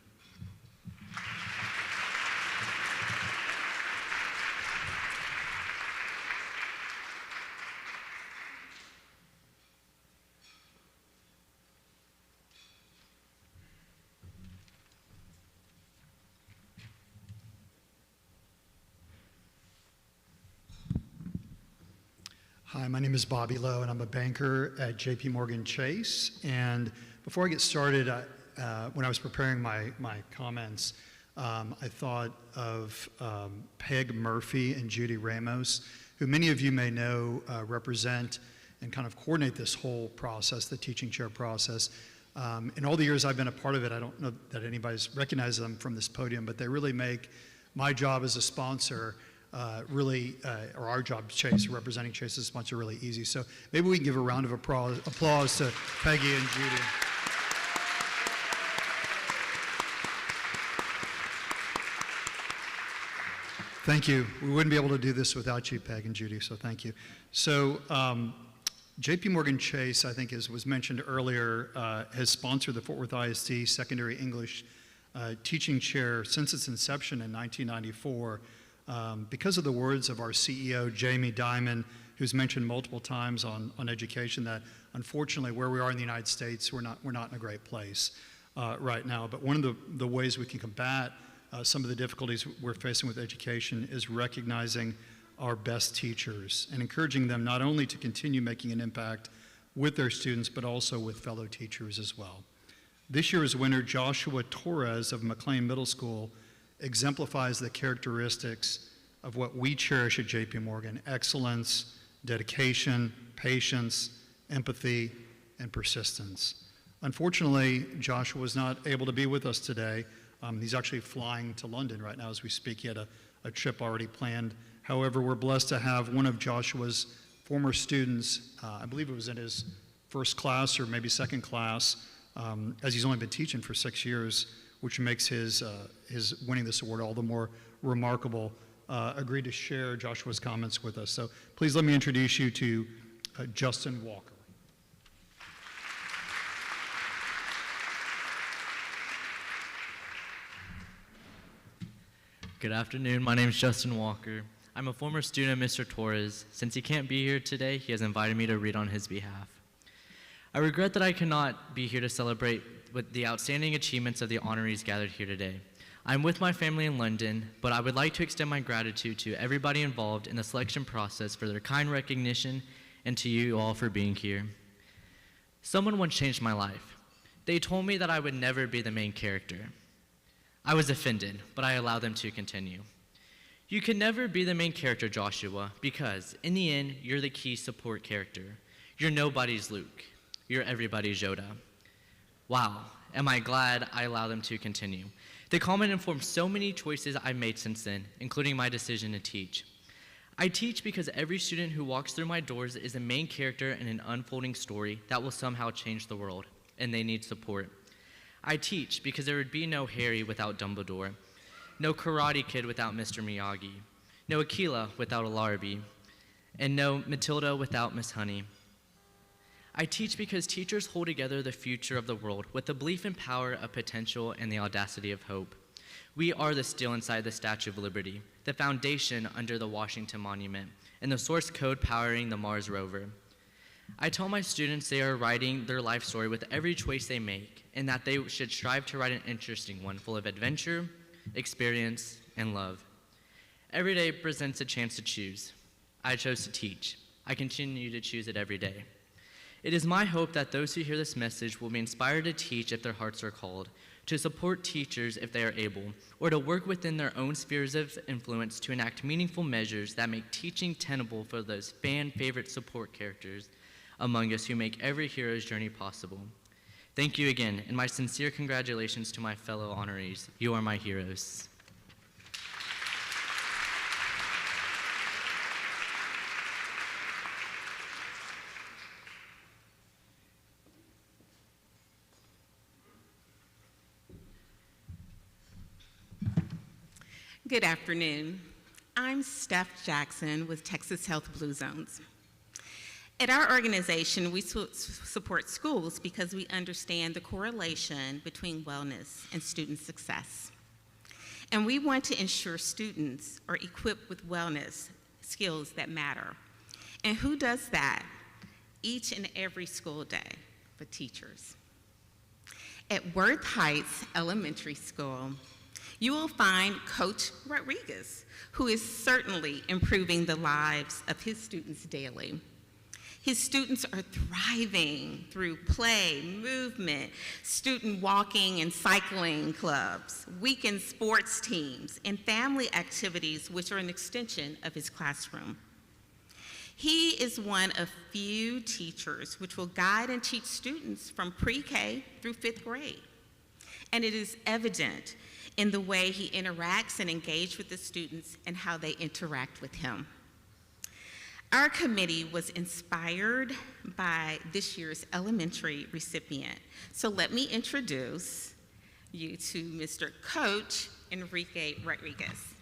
Hi, my name is Bobby Lowe, and I'm a banker at JP Morgan Chase. And before I get started, when I was preparing my comments, I thought of Peg Murphy and Judy Ramos, who many of you may know represent and kind of coordinate this whole process, the teaching chair process. In all the years I've been a part of it, I don't know that anybody's recognized them from this podium, but they really make my job as a sponsor or our job, Chase, representing Chase as a sponsor, really easy. So maybe we can give a round of applause to Peggy and Judy. Thank you. We wouldn't be able to do this without you, Peg and Judy, so thank you. So JP Morgan Chase, I think as was mentioned earlier, has sponsored the Fort Worth ISD Secondary English Teaching Chair since its inception in 1994. Because of the words of our CEO, Jamie Dimon, who's mentioned multiple times on education that unfortunately where we are in the United States, we're not in a great place right now. But one of the ways we can combat some of the difficulties we're facing with education is recognizing our best teachers and encouraging them not only to continue making an impact with their students, but also with fellow teachers as well. This year's winner, Joshua Torres of McLean Middle School, exemplifies the characteristics of what we cherish at JP Morgan: excellence, dedication, patience, empathy, and persistence. Unfortunately, Joshua was not able to be with us today. He's actually flying to London right now as we speak. He had a trip already planned. However, we're blessed to have one of Joshua's former students, I believe it was in his first class or maybe second class, as he's only been teaching for 6 years, which makes his winning this award all the more remarkable, agreed to share Joshua's comments with us. So please let me introduce you to Justin Walker. Good afternoon. My name is Justin Walker. I'm a former student of Mr. Torres. Since he can't be here today, he has invited me to read on his behalf. I regret that I cannot be here to celebrate with the outstanding achievements of the honorees gathered here today. I'm with my family in London, but I would like to extend my gratitude to everybody involved in the selection process for their kind recognition and to you all for being here. Someone once changed my life. They told me that I would never be the main character. I was offended, but I allowed them to continue. You can never be the main character, Joshua, because in the end, you're the key support character. You're nobody's Luke. You're everybody's Yoda. Wow, am I glad I allowed them to continue. The comment informed so many choices I've made since then, including my decision to teach. I teach because every student who walks through my doors is a main character in an unfolding story that will somehow change the world, and they need support. I teach because there would be no Harry without Dumbledore, no Karate Kid without Mr. Miyagi, no Akila without Alarbi, and no Matilda without Miss Honey. I teach because teachers hold together the future of the world with the belief in power of potential and the audacity of hope. We are the steel inside the Statue of Liberty, the foundation under the Washington Monument, and the source code powering the Mars rover. I tell my students they are writing their life story with every choice they make, and that they should strive to write an interesting one full of adventure, experience, and love. Every day presents a chance to choose. I chose to teach. I continue to choose it every day. It is my hope that those who hear this message will be inspired to teach if their hearts are called, to support teachers if they are able, or to work within their own spheres of influence to enact meaningful measures that make teaching tenable for those fan-favorite support characters among us who make every hero's journey possible. Thank you again, and my sincere congratulations to my fellow honorees. You are my heroes. Good afternoon. I'm Steph Jackson with Texas Health Blue Zones. At our organization, we support schools because we understand the correlation between wellness and student success. And we want to ensure students are equipped with wellness skills that matter. And who does that? Each and every school day, but teachers. At Worth Heights Elementary School, you will find Coach Rodriguez, who is certainly improving the lives of his students daily. His students are thriving through play, movement, student walking and cycling clubs, weekend sports teams, and family activities, which are an extension of his classroom. He is one of few teachers which will guide and teach students from pre-K through 5th grade. And it is evident in the way he interacts and engages with the students and how they interact with him. Our committee was inspired by this year's elementary recipient. So let me introduce you to Mr. Coach Enrique Rodriguez.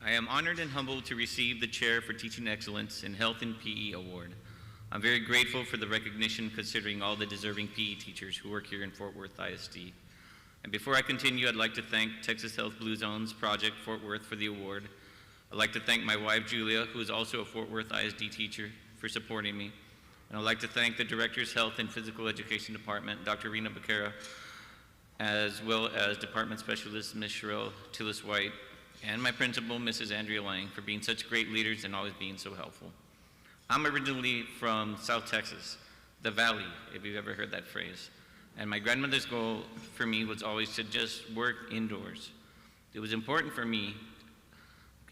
I am honored and humbled to receive the Chair for Teaching Excellence in Health and PE Award. I'm very grateful for the recognition considering all the deserving PE teachers who work here in Fort Worth ISD. And before I continue, I'd like to thank Texas Health Blue Zones Project Fort Worth for the award. I'd like to thank my wife, Julia, who is also a Fort Worth ISD teacher, for supporting me. And I'd like to thank the Director's Health and Physical Education Department, Dr. Rena Becerra, as well as Department Specialist, Ms. Sherelle Tillis-White, and my principal, Mrs. Andrea Lang, for being such great leaders and always being so helpful. I'm originally from South Texas, the Valley, if you've ever heard that phrase. And my grandmother's goal for me was always to just work indoors. It was important for me,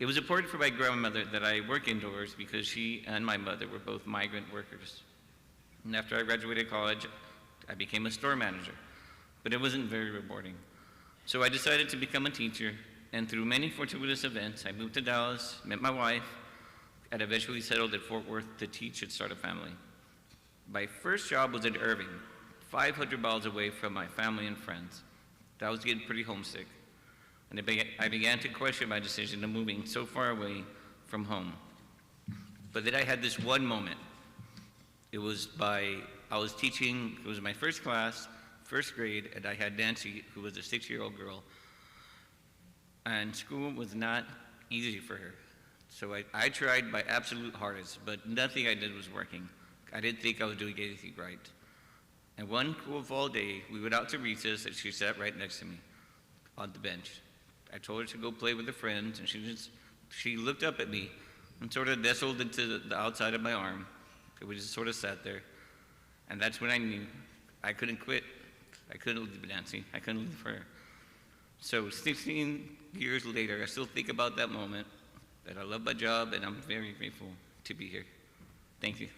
it was important for my grandmother that I work indoors because she and my mother were both migrant workers. And after I graduated college, I became a store manager, but it wasn't very rewarding. So I decided to become a teacher, and through many fortuitous events, I moved to Dallas, met my wife, and eventually settled at Fort Worth to teach and start a family. My first job was in Irving, 500 miles away from my family and friends. I was getting pretty homesick, and I began to question my decision of moving so far away from home. But then I had this one moment. I was teaching, it was my first class, first grade, and I had Nancy, who was a 6-year-old girl, and school was not easy for her. So I tried my absolute hardest, but nothing I did was working. I didn't think I was doing anything right. And one cool fall day, we went out to recess, and she sat right next to me on the bench. I told her to go play with her friends, and she looked up at me and sort of nestled into the outside of my arm. We just sort of sat there. And that's when I knew I couldn't quit. I couldn't leave Nancy. I couldn't leave her. So 16 years later, I still think about that moment, that I love my job, and I'm very grateful to be here. Thank you.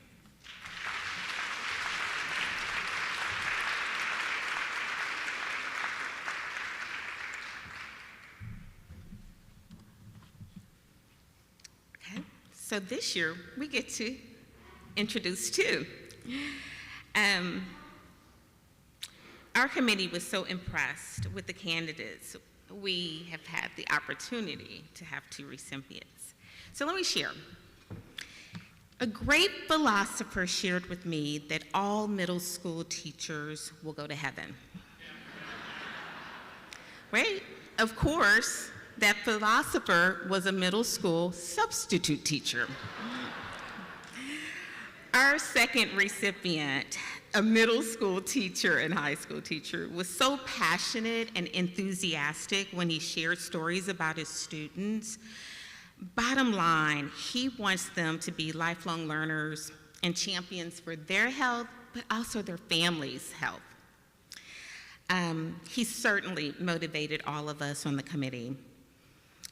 Okay, so this year we get to introduce two. Our committee was so impressed with the candidates. We have had the opportunity to have two recipients. So let me share. A great philosopher shared with me that all middle school teachers will go to heaven. Right? Of course, that philosopher was a middle school substitute teacher. Our second recipient, a middle school teacher and high school teacher, was so passionate and enthusiastic when he shared stories about his students. Bottom line, he wants them to be lifelong learners and champions for their health, but also their families' health. He certainly motivated all of us on the committee.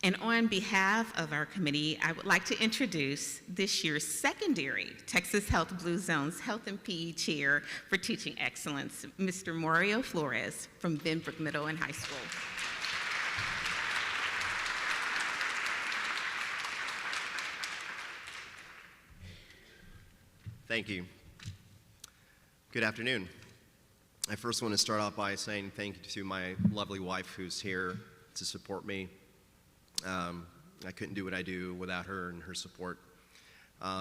And on behalf of our committee, I would like to introduce this year's secondary Texas Health Blue Zones Health and PE Chair for Teaching Excellence, Mr. Mario Flores from Benbrook Middle and High School. Thank you. Good afternoon. I first want to start off by saying thank you to my lovely wife who's here to support me. I couldn't do what I do without her and her support.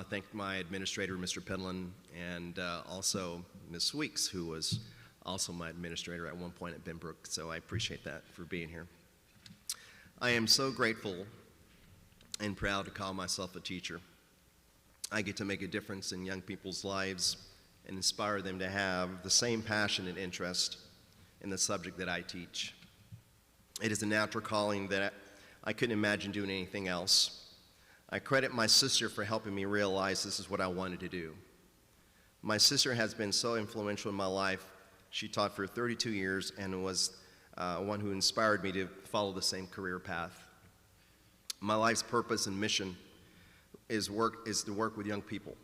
Thank my administrator, Mr. Penland, and also Ms. Weeks, who was also my administrator at one point at Benbrook, so I appreciate that for being here. I am so grateful and proud to call myself a teacher. I get to make a difference in young people's lives and inspire them to have the same passion and interest in the subject that I teach. It is a natural calling that I couldn't imagine doing anything else. I credit my sister for helping me realize this is what I wanted to do. My sister has been so influential in my life. She taught for 32 years and was one who inspired me to follow the same career path. My life's purpose and mission is to work with young people.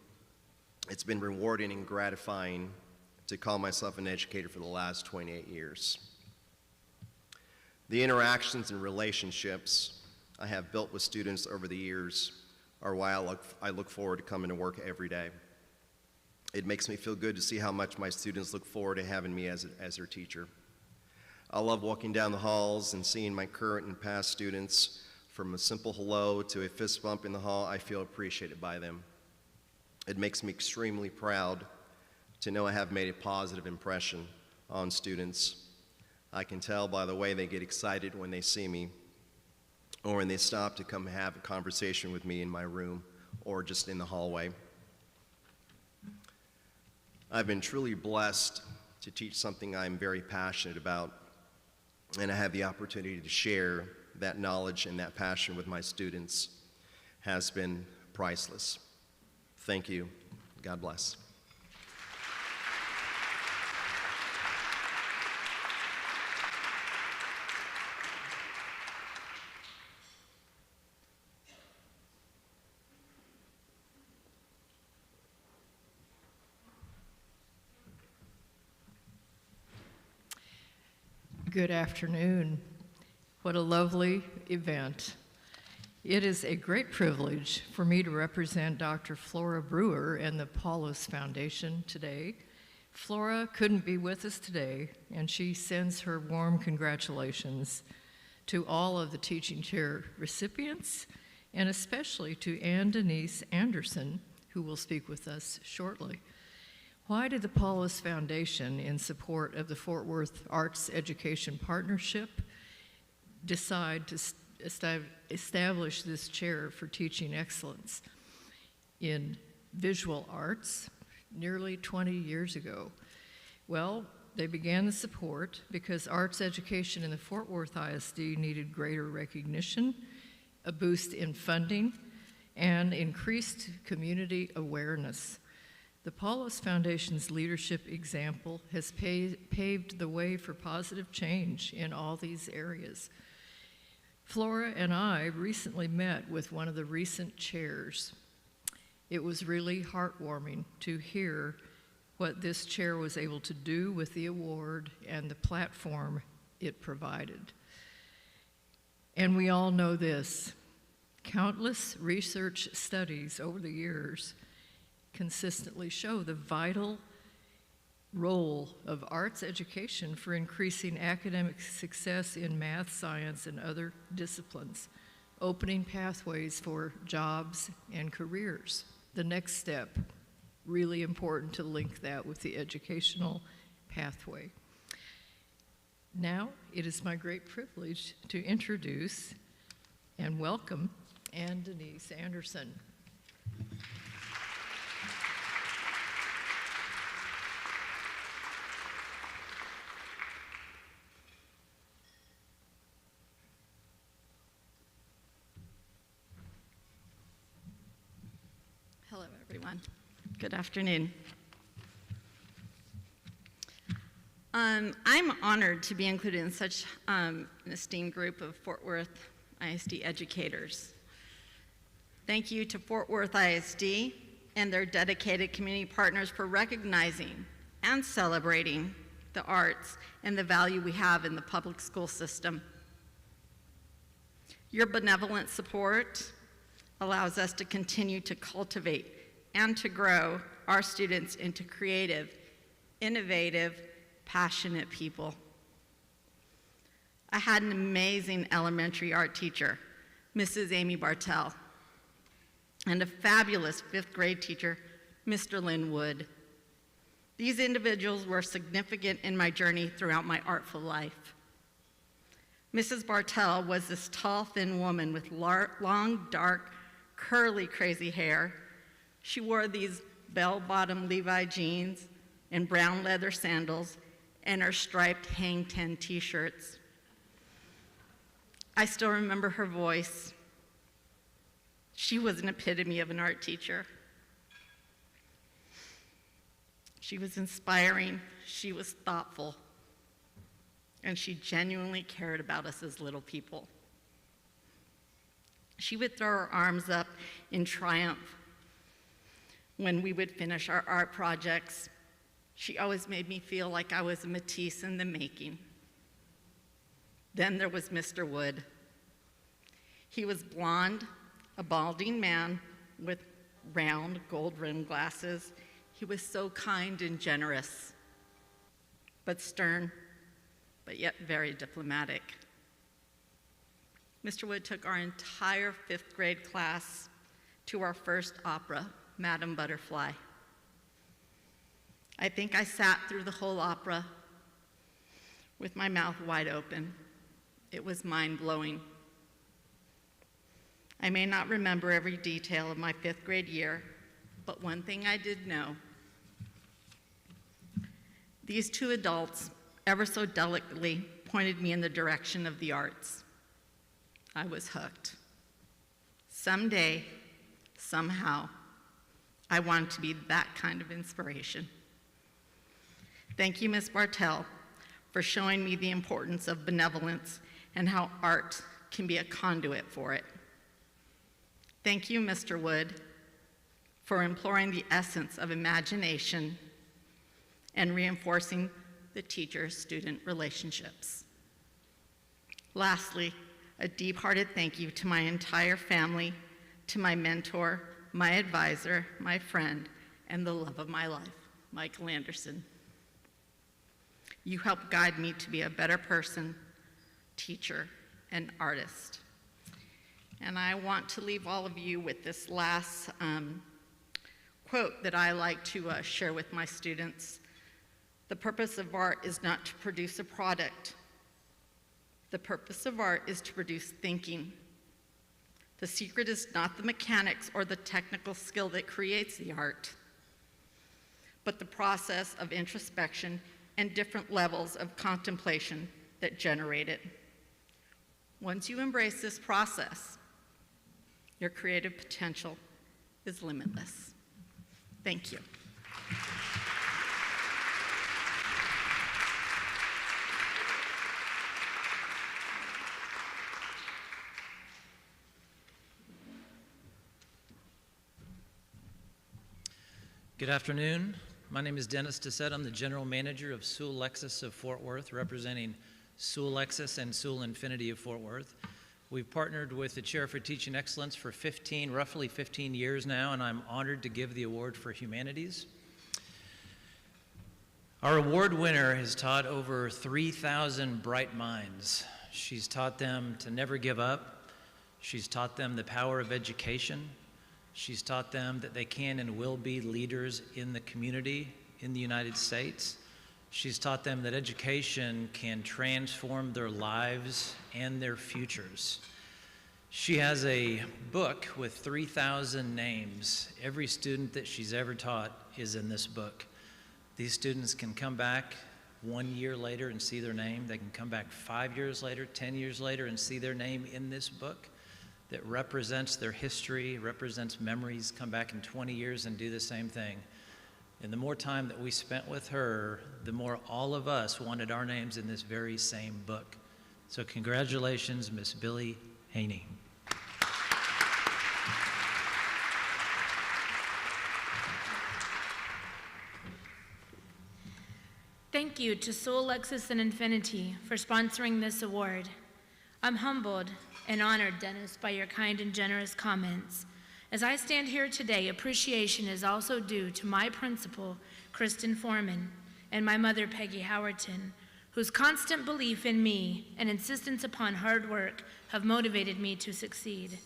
It's been rewarding and gratifying to call myself an educator for the last 28 years. The interactions and relationships I have built with students over the years are why I look forward to coming to work every day. It makes me feel good to see how much my students look forward to having me as their teacher. I love walking down the halls and seeing my current and past students. From a simple hello to a fist bump in the hall, I feel appreciated by them. It makes me extremely proud to know I have made a positive impression on students. I can tell by the way they get excited when they see me, or when they stop to come have a conversation with me in my room or just in the hallway. I've been truly blessed to teach something I'm very passionate about, and I have the opportunity to share that knowledge and that passion with my students has been priceless. Thank you. God bless. Good afternoon. What a lovely event. It is a great privilege for me to represent Dr. Flora Brewer and the Paulus Foundation today. Flora couldn't be with us today, and she sends her warm congratulations to all of the teaching chair recipients, and especially to Ann Denise Anderson, who will speak with us shortly. Why did the Paulus Foundation, in support of the Fort Worth Arts Education Partnership, decide to establish this chair for teaching excellence in visual arts nearly 20 years ago? Well, they began the support because arts education in the Fort Worth ISD needed greater recognition, a boost in funding, and increased community awareness. The Paulus Foundation's leadership example has paved the way for positive change in all these areas. Flora and I recently met with one of the recent chairs. It was really heartwarming to hear what this chair was able to do with the award and the platform it provided. And we all know this: countless research studies over the years consistently show the vital role of arts education for increasing academic success in math, science, and other disciplines, opening pathways for jobs and careers. The next step, really important to link that with the educational pathway. Now, it is my great privilege to introduce and welcome Ann Denise Anderson. Hello, everyone. Good afternoon. I'm honored to be included in such an esteemed group of Fort Worth ISD educators. Thank you to Fort Worth ISD and their dedicated community partners for recognizing and celebrating the arts and the value we have in the public school system. Your benevolent support allows us to continue to cultivate and to grow our students into creative, innovative, passionate people. I had an amazing elementary art teacher, Mrs. Amy Bartell, and a fabulous fifth grade teacher, Mr. Lynn Wood. These individuals were significant in my journey throughout my artful life. Mrs. Bartell was this tall, thin woman with long, dark, curly, crazy hair. She wore these bell-bottom Levi jeans and brown leather sandals and her striped Hang Ten t-shirts. I still remember her voice. She was an epitome of an art teacher. She was inspiring, she was thoughtful, and she genuinely cared about us as little people. She would throw her arms up in triumph when we would finish our art projects. She always made me feel like I was a Matisse in the making. Then there was Mr. Wood. He was blonde, a balding man with round gold-rimmed glasses. He was so kind and generous, but stern, but yet very diplomatic. Mr. Wood took our entire fifth grade class to our first opera, Madame Butterfly. I think I sat through the whole opera with my mouth wide open. It was mind-blowing. I may not remember every detail of my fifth grade year, but one thing I did know: these two adults ever so delicately pointed me in the direction of the arts. I was hooked. Someday, somehow, I wanted to be that kind of inspiration. Thank you, Ms. Bartell, for showing me the importance of benevolence and how art can be a conduit for it. Thank you, Mr. Wood, for imploring the essence of imagination and reinforcing the teacher-student relationships. Lastly, A deep-hearted thank you to my entire family, to my mentor, my advisor, my friend, and the love of my life, Michael Anderson. You helped guide me to be a better person, teacher, and artist. And I want to leave all of you with this last quote that I like to share with my students. The purpose of art is not to produce a product. The purpose of art is to produce thinking. The secret is not the mechanics or the technical skill that creates the art, but the process of introspection and different levels of contemplation that generate it. Once you embrace this process, your creative potential is limitless. Thank you. Good afternoon. My name is Dennis Dissett. I'm the general manager of Sewell Lexus of Fort Worth, representing Sewell Lexus and Sewell Infinity of Fort Worth. We've partnered with the Chair for Teaching Excellence for roughly 15 years now, and I'm honored to give the award for Humanities. Our award winner has taught over 3,000 bright minds. She's taught them to never give up. She's taught them the power of education. She's taught them that they can and will be leaders in the community in the United States. She's taught them that education can transform their lives and their futures. She has a book with 3,000 names. Every student that she's ever taught is in this book. These students can come back 1 year later and see their name. They can come back 5 years later, 10 years later, and see their name in this book that represents their history, represents memories, come back in 20 years and do the same thing. And the more time that we spent with her, the more all of us wanted our names in this very same book. So congratulations, Miss Billie Haney. Thank you to Sewell Lexus and Infinity for sponsoring this award. I'm humbled and honored, Dennis, by your kind and generous comments. As I stand here today, appreciation is also due to my principal, Kristen Foreman, and my mother, Peggy Howerton, whose constant belief in me and insistence upon hard work have motivated me to succeed.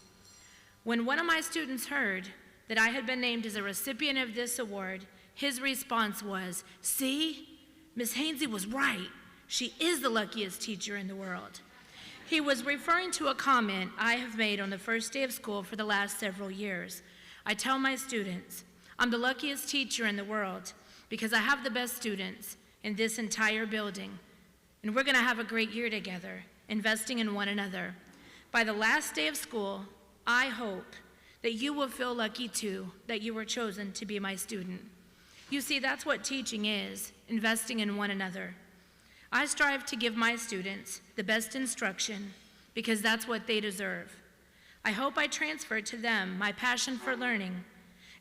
When one of my students heard that I had been named as a recipient of this award, his response was, "See, Miss Hainsey was right. She is the luckiest teacher in the world." He was referring to a comment I have made on the first day of school for the last several years. I tell my students, I'm the luckiest teacher in the world because I have the best students in this entire building, and we're gonna have a great year together, investing in one another. By the last day of school, I hope that you will feel lucky too, that you were chosen to be my student. You see, that's what teaching is, investing in one another. I strive to give my students the best instruction because that's what they deserve. I hope I transfer to them my passion for learning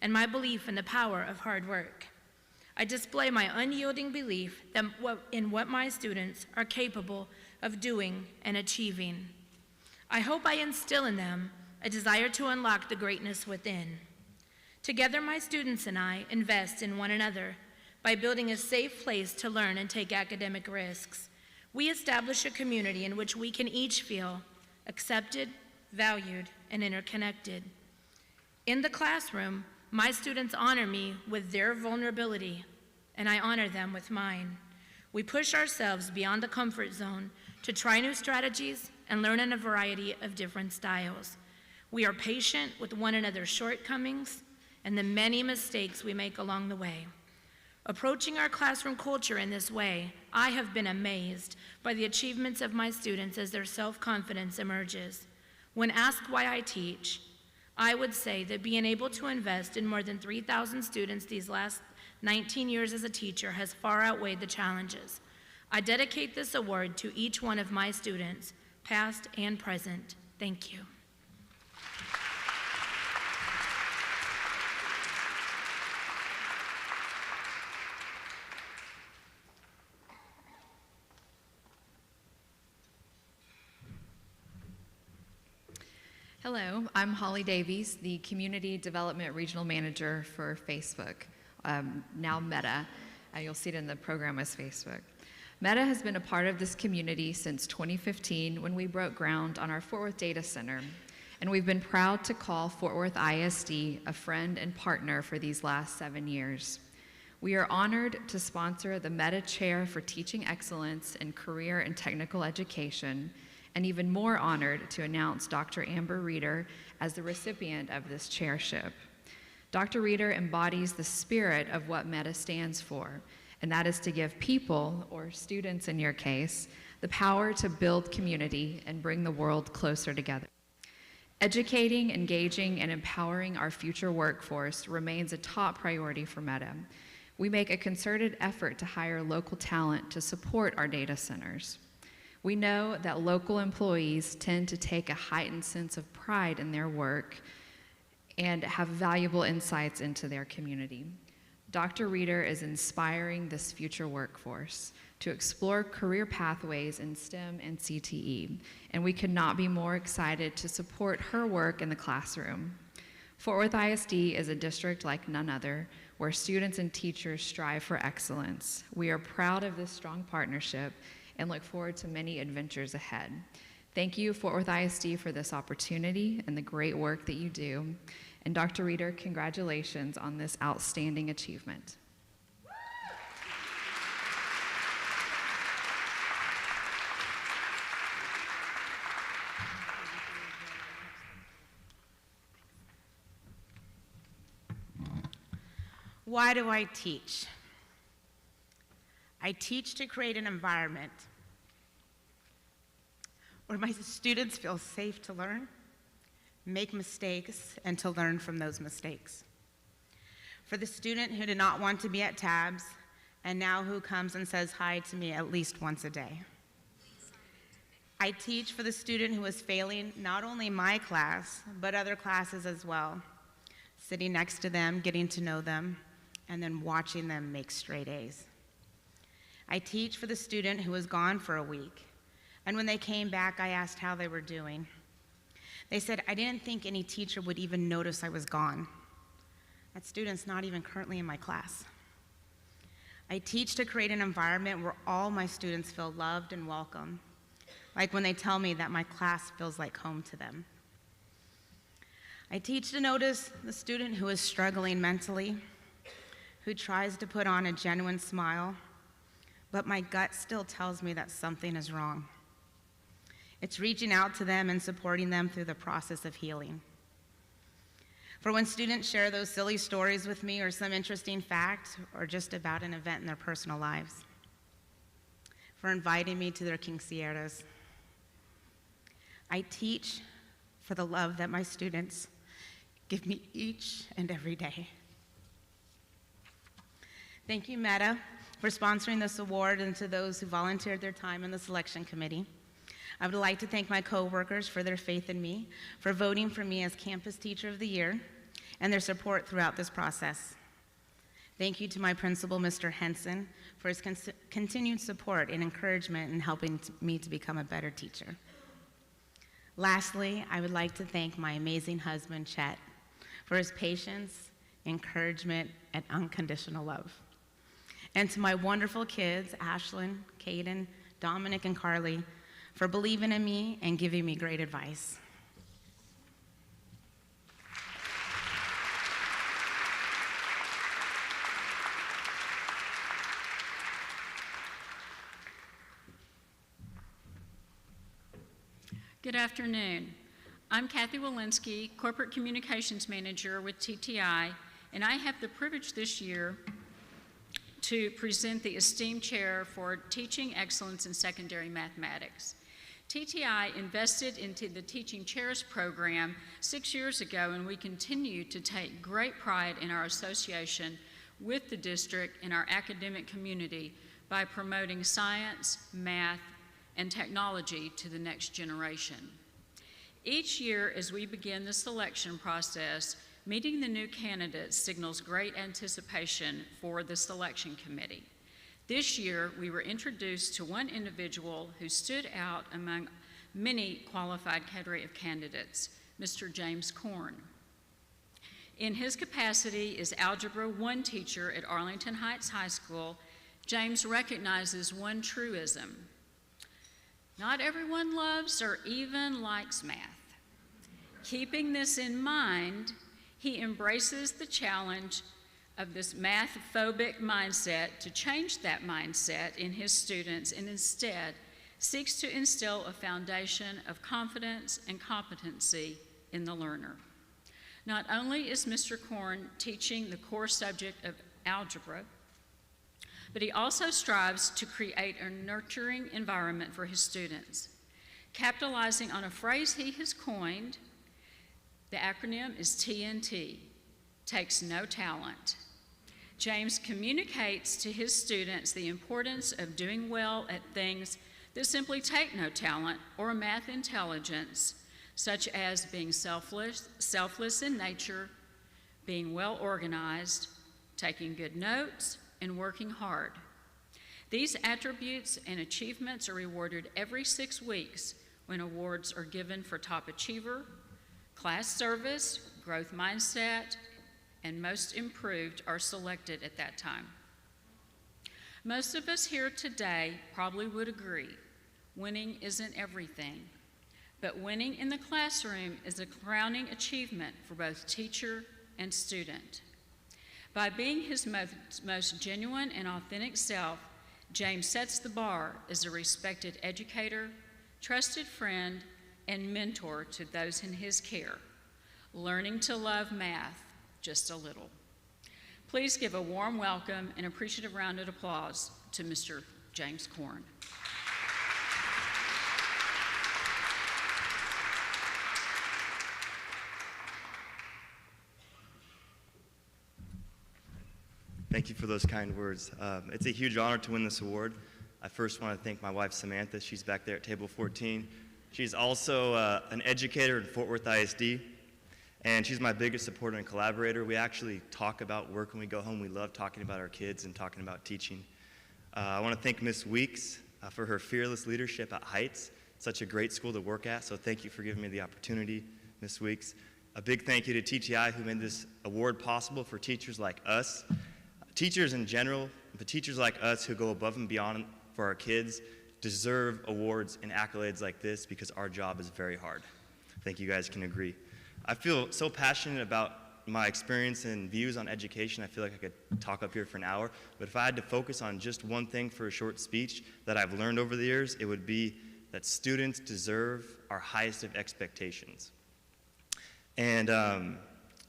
and my belief in the power of hard work. I display my unyielding belief in what my students are capable of doing and achieving. I hope I instill in them a desire to unlock the greatness within. Together, my students and I invest in one another by building a safe place to learn and take academic risks. We establish a community in which we can each feel accepted, valued, and interconnected. In the classroom, my students honor me with their vulnerability, and I honor them with mine. We push ourselves beyond the comfort zone to try new strategies and learn in a variety of different styles. We are patient with one another's shortcomings and the many mistakes we make along the way. Approaching our classroom culture in this way, I have been amazed by the achievements of my students as their self-confidence emerges. When asked why I teach, I would say that being able to invest in more than 3,000 students these last 19 years as a teacher has far outweighed the challenges. I dedicate this award to each one of my students, past and present. Thank you. Hello, I'm Holly Davies, the Community Development Regional Manager for Facebook, now Meta. You'll see it in the program as Facebook. Meta has been a part of this community since 2015 when we broke ground on our Fort Worth Data Center, and we've been proud to call Fort Worth ISD a friend and partner for these last 7 years. We are honored to sponsor the Meta Chair for Teaching Excellence in Career and Technical Education, and even more honored to announce Dr. Amber Reeder as the recipient of this chairship. Dr. Reeder embodies the spirit of what Meta stands for, and that is to give people, or students in your case, the power to build community and bring the world closer together. Educating, engaging, and empowering our future workforce remains a top priority for Meta. We make a concerted effort to hire local talent to support our data centers. We know that local employees tend to take a heightened sense of pride in their work and have valuable insights into their community. Dr. Reeder is inspiring this future workforce to explore career pathways in STEM and CTE, and we could not be more excited to support her work in the classroom. Fort Worth ISD is a district like none other, where students and teachers strive for excellence. We are proud of this strong partnership and look forward to many adventures ahead. Thank you, Fort Worth ISD, for this opportunity and the great work that you do. And Dr. Reeder, congratulations on this outstanding achievement. Why do I teach? I teach to create an environment where my students feel safe to learn, make mistakes, and to learn from those mistakes. For the student who did not want to be at tabs, and now who comes and says hi to me at least once a day. I teach for the student who is failing not only my class, but other classes as well, sitting next to them, getting to know them, and then watching them make straight A's. I teach for the student who was gone for a week, and when they came back, I asked how they were doing. They said, I didn't think any teacher would even notice I was gone. That student's not even currently in my class. I teach to create an environment where all my students feel loved and welcome, like when they tell me that my class feels like home to them. I teach to notice the student who is struggling mentally, who tries to put on a genuine smile, but my gut still tells me that something is wrong. It's reaching out to them and supporting them through the process of healing. For when students share those silly stories with me or some interesting fact or just about an event in their personal lives. For inviting me to their quinceañeras. I teach for the love that my students give me each and every day. Thank you, Meta, for sponsoring this award, and to those who volunteered their time in the selection committee. I would like to thank my coworkers for their faith in me, for voting for me as Campus Teacher of the Year, and their support throughout this process. Thank you to my principal, Mr. Henson, for his continued support and encouragement in helping me to become a better teacher. Lastly, I would like to thank my amazing husband, Chet, for his patience, encouragement, and unconditional love. And to my wonderful kids, Ashlyn, Caden, Dominic, and Carly, for believing in me and giving me great advice. Good afternoon. I'm Kathy Walensky, Corporate Communications Manager with TTI, and I have the privilege this year to present the esteemed chair for Teaching Excellence in Secondary Mathematics. TTI invested into the Teaching Chairs program 6 years ago, and we continue to take great pride in our association with the district and our academic community by promoting science, math, and technology to the next generation. Each year as we begin the selection process, meeting the new candidates signals great anticipation for the selection committee. This year, we were introduced to one individual who stood out among many qualified cadre of candidates, Mr. James Korn. In his capacity as Algebra 1 teacher at Arlington Heights High School, James recognizes one truism: not everyone loves or even likes math. Keeping this in mind, he embraces the challenge of this math-phobic mindset to change that mindset in his students, and instead seeks to instill a foundation of confidence and competency in the learner. Not only is Mr. Korn teaching the core subject of algebra, but he also strives to create a nurturing environment for his students. Capitalizing on a phrase he has coined, the acronym is TNT, takes no talent. James communicates to his students the importance of doing well at things that simply take no talent or math intelligence, such as being selfless in nature, being well organized, taking good notes, and working hard. These attributes and achievements are rewarded every 6 weeks when awards are given for top achiever, class service, growth mindset, and most improved are selected at that time. Most of us here today probably would agree, winning isn't everything, but winning in the classroom is a crowning achievement for both teacher and student. By being his most genuine and authentic self, James sets the bar as a respected educator, trusted friend, and mentor to those in his care, learning to love math just a little. Please give a warm welcome and appreciative round of applause to Mr. James Korn. Thank you for those kind words. It's a huge honor to win this award. I first want to thank my wife, Samantha. She's back there at table 14. She's also an educator at Fort Worth ISD, and she's my biggest supporter and collaborator. We actually talk about work when we go home. We love talking about our kids and talking about teaching. I want to thank Ms. Weeks for her fearless leadership at Heights. Such a great school to work at, so thank you for giving me the opportunity, Ms. Weeks. A big thank you to TTI, who made this award possible for teachers like us. Teachers in general, but teachers like us who go above and beyond for our kids deserve awards and accolades like this because our job is very hard. I think you guys can agree. I feel so passionate about my experience and views on education. I feel like I could talk up here for an hour, but if I had to focus on just one thing for a short speech that I've learned over the years, it would be that students deserve our highest of expectations. And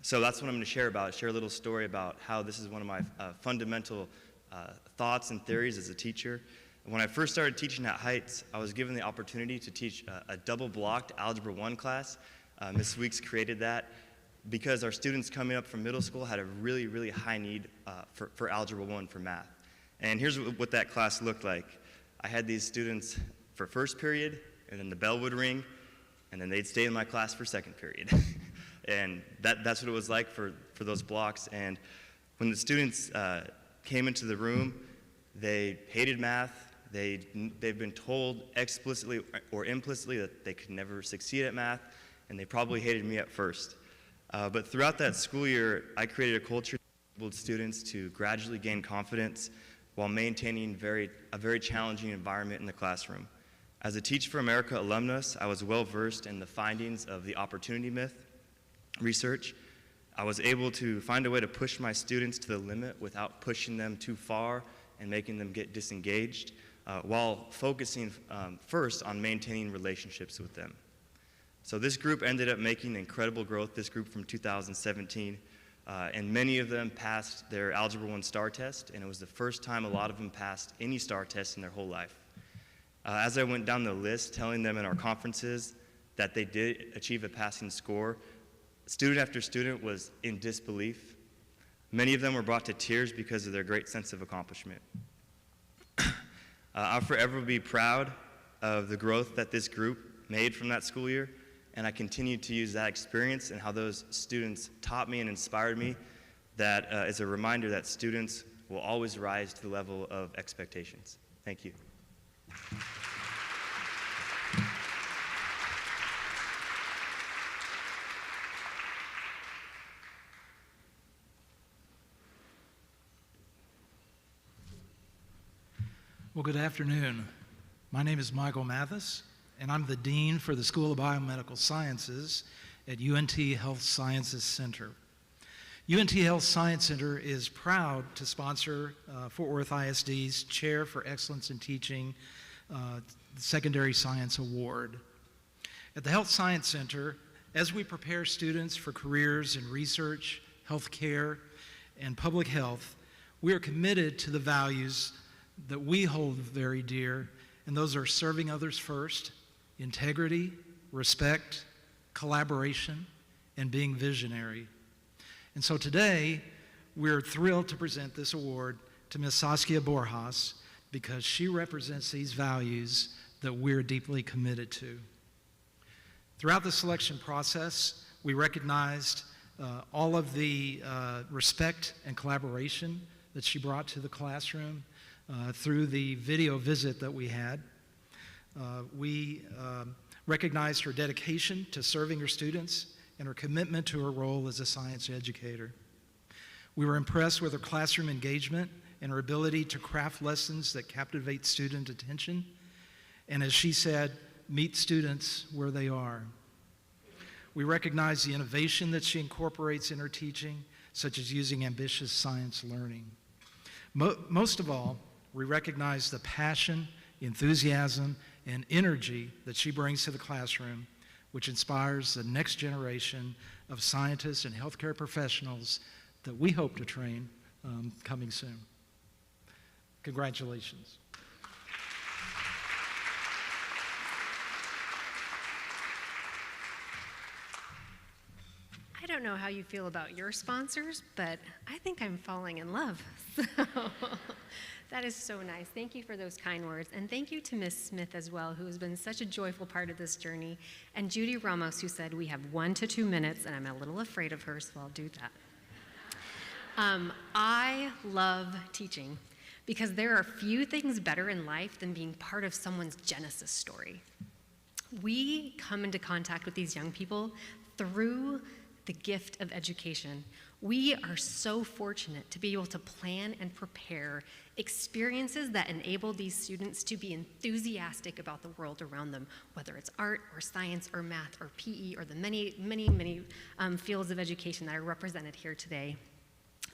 so that's what I'm going to share about. Share a little story about how this is one of my fundamental thoughts and theories as a teacher. When I first started teaching at Heights, I was given the opportunity to teach a double-blocked Algebra 1 class. Ms. Weeks created that because our students coming up from middle school had a really, really high need for Algebra 1 for math. And here's what that class looked like. I had these students for first period, and then the bell would ring, and then they'd stay in my class for second period. And that's what it was like for those blocks. And when the students came into the room, they hated math. They've been told explicitly or implicitly that they could never succeed at math, and they probably hated me at first. But throughout that school year, I created a culture that enabled students to gradually gain confidence while maintaining a very challenging environment in the classroom. As a Teach for America alumnus, I was well versed in the findings of the opportunity myth research. I was able to find a way to push my students to the limit without pushing them too far and making them get disengaged, while focusing first on maintaining relationships with them. So this group ended up making incredible growth, this group from 2017, and many of them passed their Algebra 1 STAR test, and it was the first time a lot of them passed any STAR test in their whole life. As I went down the list, telling them in our conferences that they did achieve a passing score, student after student was in disbelief. Many of them were brought to tears because of their great sense of accomplishment. I'll forever be proud of the growth that this group made from that school year, and I continue to use that experience and how those students taught me and inspired me that is a reminder that students will always rise to the level of expectations. Thank you. Well, good afternoon. My name is Michael Mathis, and I'm the Dean for the School of Biomedical Sciences at UNT Health Sciences Center. UNT Health Science Center is proud to sponsor Fort Worth ISD's Chair for Excellence in Teaching Secondary Science Award. At the Health Science Center, as we prepare students for careers in research, healthcare, and public health, we are committed to the values that we hold very dear, and those are serving others first, integrity, respect, collaboration, and being visionary. And so today, we're thrilled to present this award to Ms. Saskia Borjas because she represents these values that we're deeply committed to. Throughout the selection process, we recognized all of the respect and collaboration that she brought to the classroom through the video visit that we had. We recognized her dedication to serving her students and her commitment to her role as a science educator. We were impressed with her classroom engagement and her ability to craft lessons that captivate student attention, and as she said, meet students where they are. We recognize the innovation that she incorporates in her teaching, such as using ambitious science learning. Most of all, we recognize the passion, enthusiasm, and energy that she brings to the classroom, which inspires the next generation of scientists and healthcare professionals that we hope to train coming soon. Congratulations. I don't know how you feel about your sponsors, but I think I'm falling in love. So that is so nice. Thank you for those kind words. And thank you to Ms. Smith as well, who has been such a joyful part of this journey. And Judy Ramos, who said we have 1 to 2 minutes, and I'm a little afraid of her, so I'll do that. I love teaching because there are few things better in life than being part of someone's Genesis story. We come into contact with these young people through the gift of education. We are so fortunate to be able to plan and prepare experiences that enable these students to be enthusiastic about the world around them, whether it's art or science or math or PE or the many fields of education that are represented here today.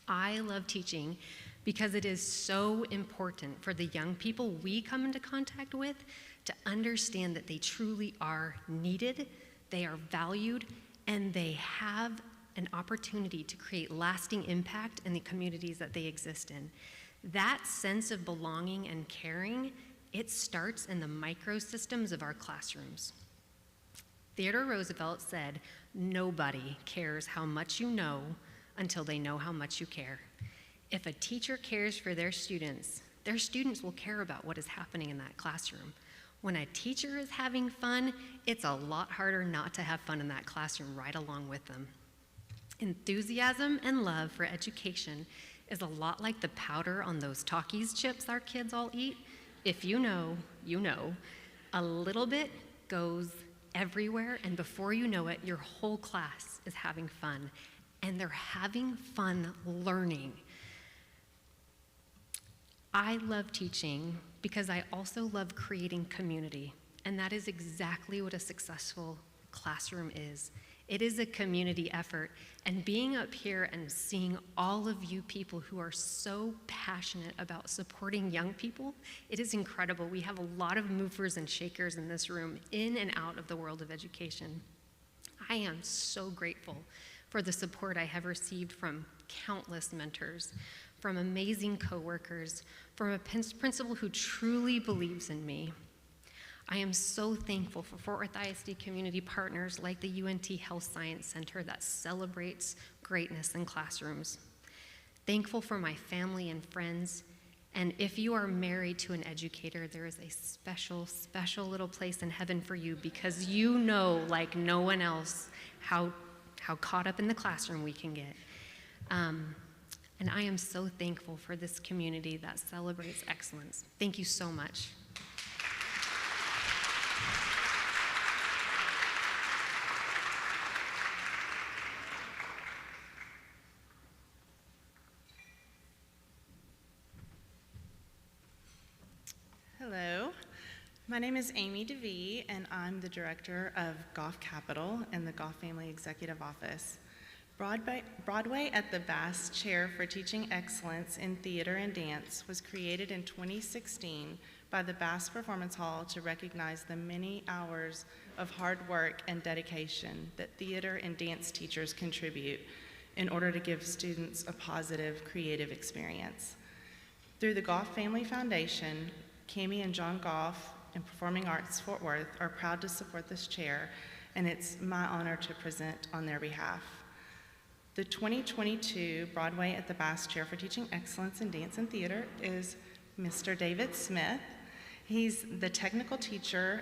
I love teaching because it is so important for the young people we come into contact with to understand that they truly are needed, they are valued, and they have an opportunity to create lasting impact in the communities that they exist in. That sense of belonging and caring, it starts in the microsystems of our classrooms. Theodore Roosevelt said, "Nobody cares how much you know until they know how much you care." If a teacher cares for their students will care about what is happening in that classroom. When a teacher is having fun, it's a lot harder not to have fun in that classroom right along with them. Enthusiasm and love for education is a lot like the powder on those Takis chips our kids all eat. If you know, you know. A little bit goes everywhere, and before you know it, your whole class is having fun. And they're having fun learning. I love teaching because I also love creating community, and that is exactly what a successful classroom is. It is a community effort, and being up here and seeing all of you people who are so passionate about supporting young people, it is incredible. We have a lot of movers and shakers in this room, in and out of the world of education. I am so grateful for the support I have received from countless mentors, from amazing coworkers, from a principal who truly believes in me. I am so thankful for Fort Worth ISD community partners like the UNT Health Science Center that celebrates greatness in classrooms. Thankful for my family and friends, and if you are married to an educator, there is a special, special little place in heaven for you because you know, like no one else, how caught up in the classroom we can get. And I am so thankful for this community that celebrates excellence. Thank you so much. Hello, my name is Amy DeVee, and I'm the director of Goff Capital in the Goff Family Executive Office. Broadway at the Bass Chair for Teaching Excellence in Theater and Dance was created in 2016 by the Bass Performance Hall to recognize the many hours of hard work and dedication that theater and dance teachers contribute in order to give students a positive, creative experience. Through the Goff Family Foundation, Cami and John Goff and Performing Arts Fort Worth are proud to support this chair, and it's my honor to present on their behalf. The 2022 Broadway at the Bass Chair for Teaching Excellence in Dance and Theater is Mr. David Smith. He's the technical teacher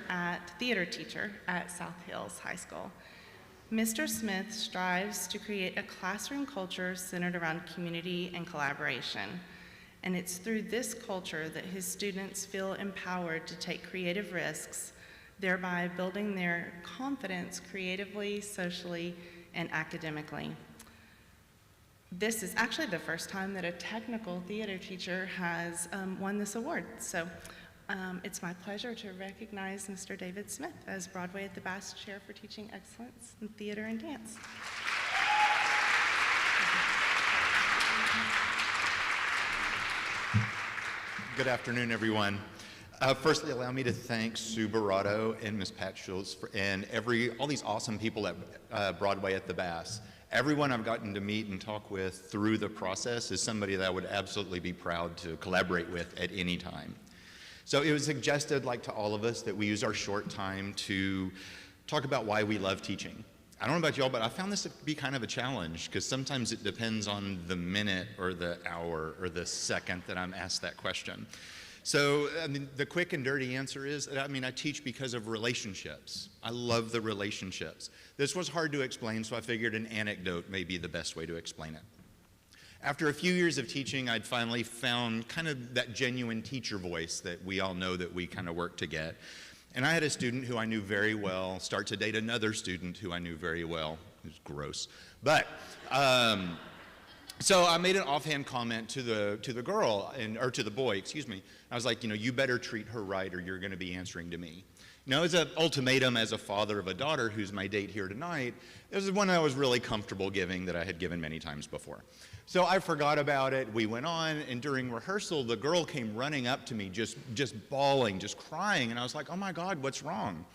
theater teacher at South Hills High School. Mr. Smith strives to create a classroom culture centered around community and collaboration. And it's through this culture that his students feel empowered to take creative risks, thereby building their confidence creatively, socially, and academically. This is actually the first time that a technical theater teacher has won this award. So it's my pleasure to recognize Mr. David Smith as Broadway at the Bass Chair for Teaching Excellence in Theater and Dance. Good afternoon, everyone. Firstly, allow me to thank Sue Barato and Ms. Pat Schultz and all these awesome people at Broadway at the Bass. Everyone I've gotten to meet and talk with through the process is somebody that I would absolutely be proud to collaborate with at any time. So it was suggested, like to all of us, that we use our short time to talk about why we love teaching. I don't know about y'all, but I found this to be kind of a challenge because sometimes it depends on the minute or the hour or the second that I'm asked that question. So, I mean, the quick and dirty answer is, I teach because of relationships. I love the relationships. This was hard to explain, so I figured an anecdote may be the best way to explain it. After a few years of teaching, I'd finally found kind of that genuine teacher voice that we all know that we kind of work to get. And I had a student who I knew very well start to date another student who I knew very well. It was gross. But, so I made an offhand comment to the girl, or to the boy, excuse me. I was like, you better treat her right or you're gonna be answering to me. As an ultimatum as a father of a daughter who's my date here tonight, it was one I was really comfortable giving that I had given many times before. So I forgot about it, we went on, and during rehearsal, the girl came running up to me, just bawling, just crying, and I was like, oh my God, what's wrong?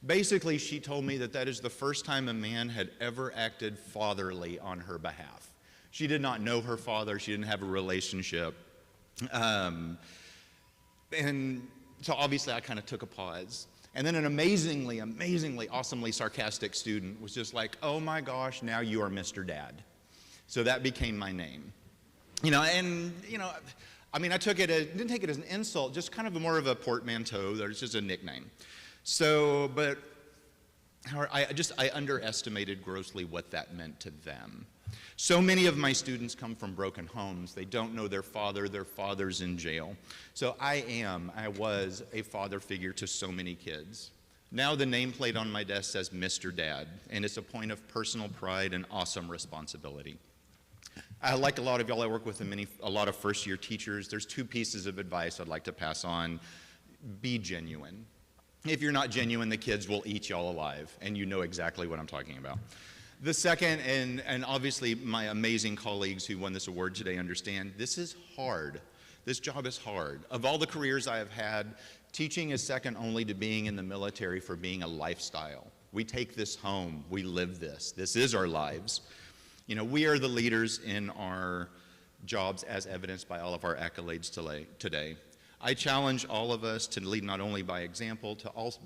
Basically, she told me that is the first time a man had ever acted fatherly on her behalf. She did not know her father, she didn't have a relationship. And so obviously I kind of took a pause. And then an amazingly, awesomely sarcastic student was just like, oh my gosh, now you are Mr. Dad. So that became my name. I didn't take it as an insult, just kind of more of a portmanteau, that it's just a nickname. So, but I underestimated grossly what that meant to them. So many of my students come from broken homes. They don't know their father's in jail. So I was a father figure to so many kids. Now the nameplate on my desk says Mr. Dad, and it's a point of personal pride and awesome responsibility. Like a lot of y'all, I work with a lot of first-year teachers. There's two pieces of advice I'd like to pass on. Be genuine. If you're not genuine, the kids will eat y'all alive, and you know exactly what I'm talking about. The second, and obviously my amazing colleagues who won this award today understand, this is hard. This job is hard. Of all the careers I have had, teaching is second only to being in the military for being a lifestyle. We take this home. We live this. This is our lives. We are the leaders in our jobs as evidenced by all of our accolades today. I challenge all of us to lead not only by example,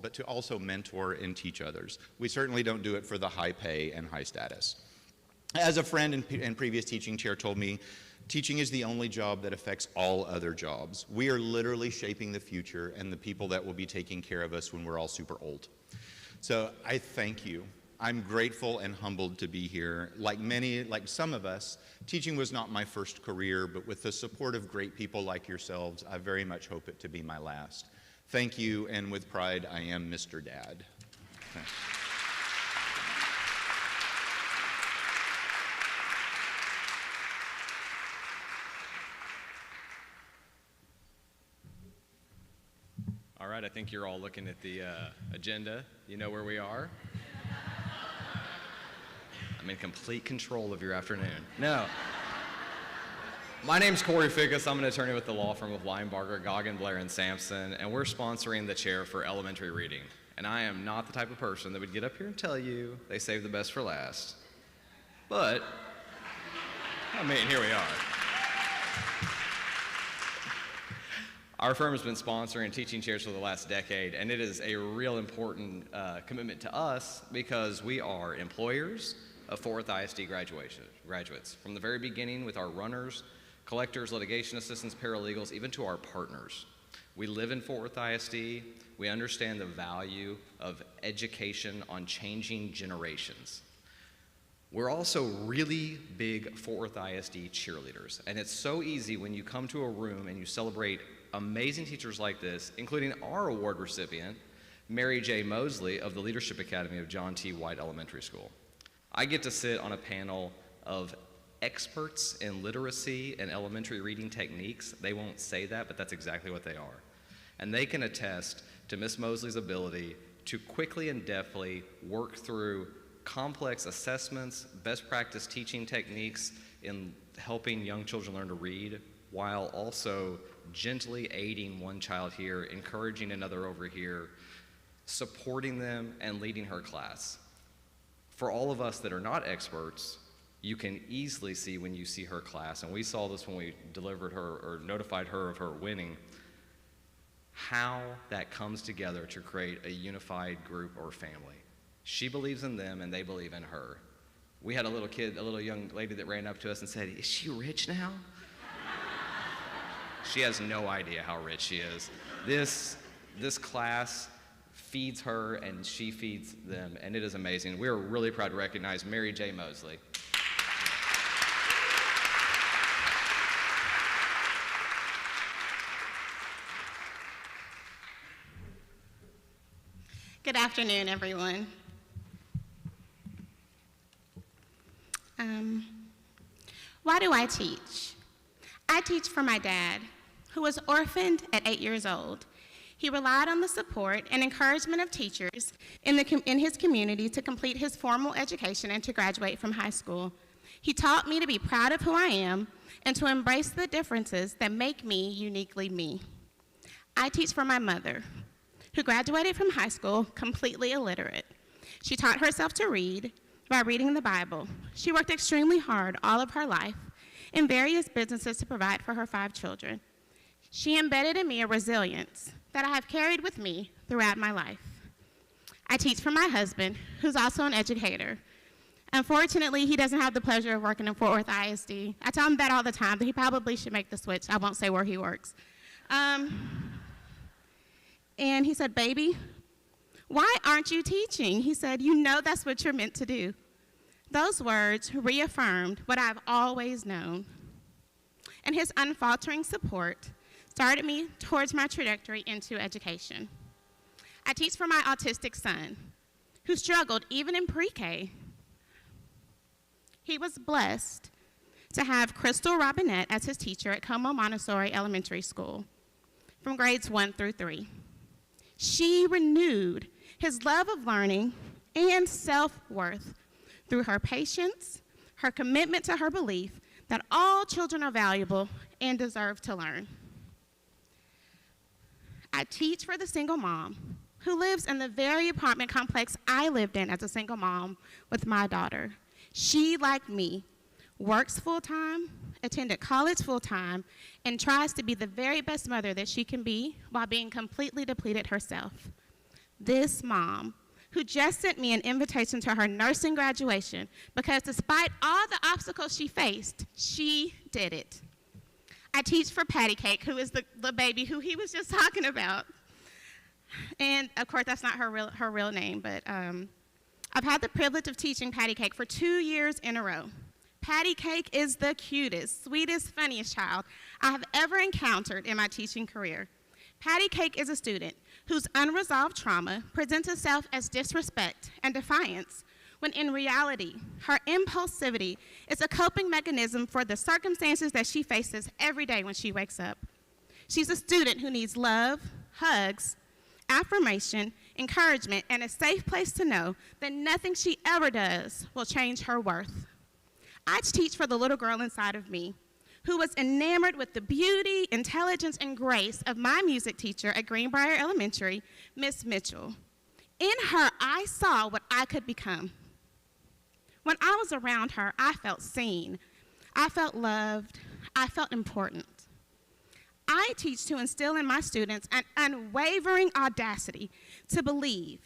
but to also mentor and teach others. We certainly don't do it for the high pay and high status. As a friend and previous teaching chair told me, teaching is the only job that affects all other jobs. We are literally shaping the future and the people that will be taking care of us when we're all super old. So I thank you. I'm grateful and humbled to be here. Like some of us, teaching was not my first career, but with the support of great people like yourselves, I very much hope it to be my last. Thank you, and with pride, I am Mr. Dad. Thanks. All right, I think you're all looking at the agenda. You know where we are? I'm in complete control of your afternoon. No. My name's Corey Fickus. I'm an attorney with the law firm of Weinbarger, Goggin, Blair, and Sampson, and we're sponsoring the chair for elementary reading. And I am not the type of person that would get up here and tell you they saved the best for last. But, I mean, here we are. Our firm has been sponsoring teaching chairs for the last decade, and it is a real important commitment to us because we are employers of Fort Worth ISD graduates. From the very beginning with our runners, collectors, litigation assistants, paralegals, even to our partners. We live in Fort Worth ISD. We understand the value of education on changing generations. We're also really big Fort Worth ISD cheerleaders, and it's so easy when you come to a room and you celebrate amazing teachers like this, including our award recipient, Mary J. Mosley of the Leadership Academy of John T. White Elementary School. I get to sit on a panel of experts in literacy and elementary reading techniques. They won't say that, but that's exactly what they are. And they can attest to Miss Mosley's ability to quickly and deftly work through complex assessments, best practice teaching techniques in helping young children learn to read, while also gently aiding one child here, encouraging another over here, supporting them, and leading her class. For all of us that are not experts, you can easily see when you see her class, and we saw this when we delivered her or notified her of her winning, how that comes together to create a unified group or family. She believes in them and they believe in her. We had a little young lady that ran up to us and said, "Is she rich now?" She has no idea how rich she is. This class feeds her and she feeds them, and it is amazing. We are really proud to recognize Mary J. Mosley. Good afternoon, everyone. Why do I teach? I teach for my dad, who was orphaned at 8 years old. He relied on the support and encouragement of teachers in his community to complete his formal education and to graduate from high school. He taught me to be proud of who I am and to embrace the differences that make me uniquely me. I teach for my mother, who graduated from high school completely illiterate. She taught herself to read by reading the Bible. She worked extremely hard all of her life in various businesses to provide for her 5 children. She embedded in me a resilience that I have carried with me throughout my life. I teach for my husband, who's also an educator. Unfortunately, he doesn't have the pleasure of working in Fort Worth ISD. I tell him that all the time, but he probably should make the switch. I won't say where he works. And he said, "Baby, why aren't you teaching?" He said, "You know that's what you're meant to do." Those words reaffirmed what I've always known. And his unfaltering support started me towards my trajectory into education. I teach for my autistic son, who struggled even in pre-K. He was blessed to have Crystal Robinette as his teacher at Como Montessori Elementary School from grades 1 through 3. She renewed his love of learning and self-worth through her patience, her commitment to her belief that all children are valuable and deserve to learn. I teach for the single mom who lives in the very apartment complex I lived in as a single mom with my daughter. She, like me, works full-time, attended college full-time, and tries to be the very best mother that she can be while being completely depleted herself. This mom, who just sent me an invitation to her nursing graduation because despite all the obstacles she faced, she did it. I teach for Patty Cake, who is the baby who he was just talking about. And of course, that's not her real name, but I've had the privilege of teaching Patty Cake for 2 years in a row. Patty Cake is the cutest, sweetest, funniest child I have ever encountered in my teaching career. Patty Cake is a student whose unresolved trauma presents itself as disrespect and defiance, when in reality, her impulsivity is a coping mechanism for the circumstances that she faces every day when she wakes up. She's a student who needs love, hugs, affirmation, encouragement, and a safe place to know that nothing she ever does will change her worth. I teach for the little girl inside of me, who was enamored with the beauty, intelligence, and grace of my music teacher at Greenbrier Elementary, Miss Mitchell. In her, I saw what I could become. When I was around her, I felt seen. I felt loved. I felt important. I teach to instill in my students an unwavering audacity to believe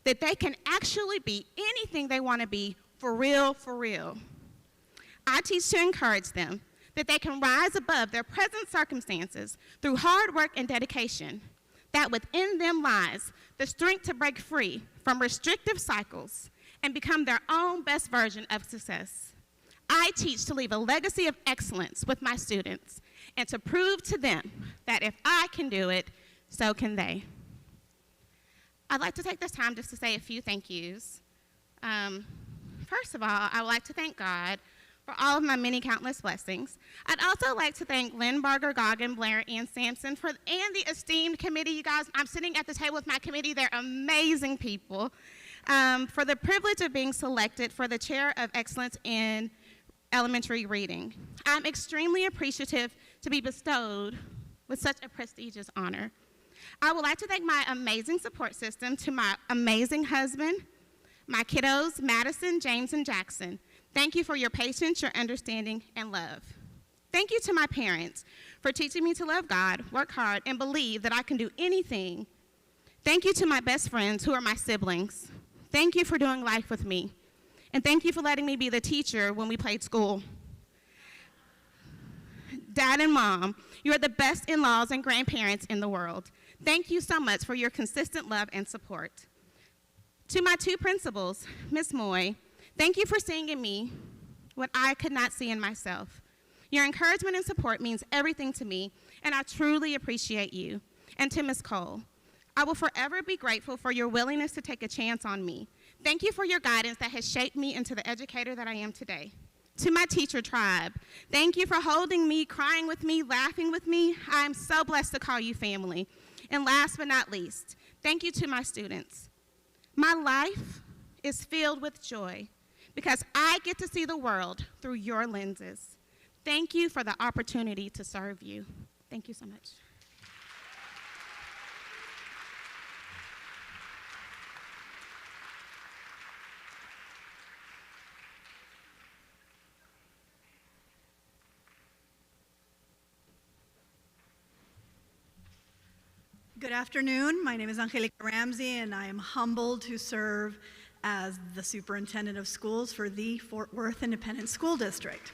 that they can actually be anything they want to be for real, for real. I teach to encourage them that they can rise above their present circumstances through hard work and dedication, that within them lies the strength to break free from restrictive cycles and become their own best version of success. I teach to leave a legacy of excellence with my students and to prove to them that if I can do it, so can they. I'd like to take this time just to say a few thank yous. First of all, I would like to thank God for all of my many countless blessings. I'd also like to thank Lynn Barger, Goggin, Blair, and Sampson and the esteemed committee. You guys, I'm sitting at the table with my committee. They're amazing people. For the privilege of being selected for the Chair of Excellence in Elementary Reading. I'm extremely appreciative to be bestowed with such a prestigious honor. I would like to thank my amazing support system, to my amazing husband, my kiddos, Madison, James, and Jackson. Thank you for your patience, your understanding, and love. Thank you to my parents for teaching me to love God, work hard, and believe that I can do anything. Thank you to my best friends who are my siblings. Thank you for doing life with me. And thank you for letting me be the teacher when we played school. Dad and Mom, you are the best in-laws and grandparents in the world. Thank you so much for your consistent love and support. To my two principals, Ms. Moy, thank you for seeing in me what I could not see in myself. Your encouragement and support means everything to me, and I truly appreciate you. And to Ms. Cole, I will forever be grateful for your willingness to take a chance on me. Thank you for your guidance that has shaped me into the educator that I am today. To my teacher tribe, thank you for holding me, crying with me, laughing with me. I am so blessed to call you family. And last but not least, thank you to my students. My life is filled with joy because I get to see the world through your lenses. Thank you for the opportunity to serve you. Thank you so much. Good afternoon. My name is Angelica Ramsey, and I am humbled to serve as the superintendent of schools for the Fort Worth Independent School District.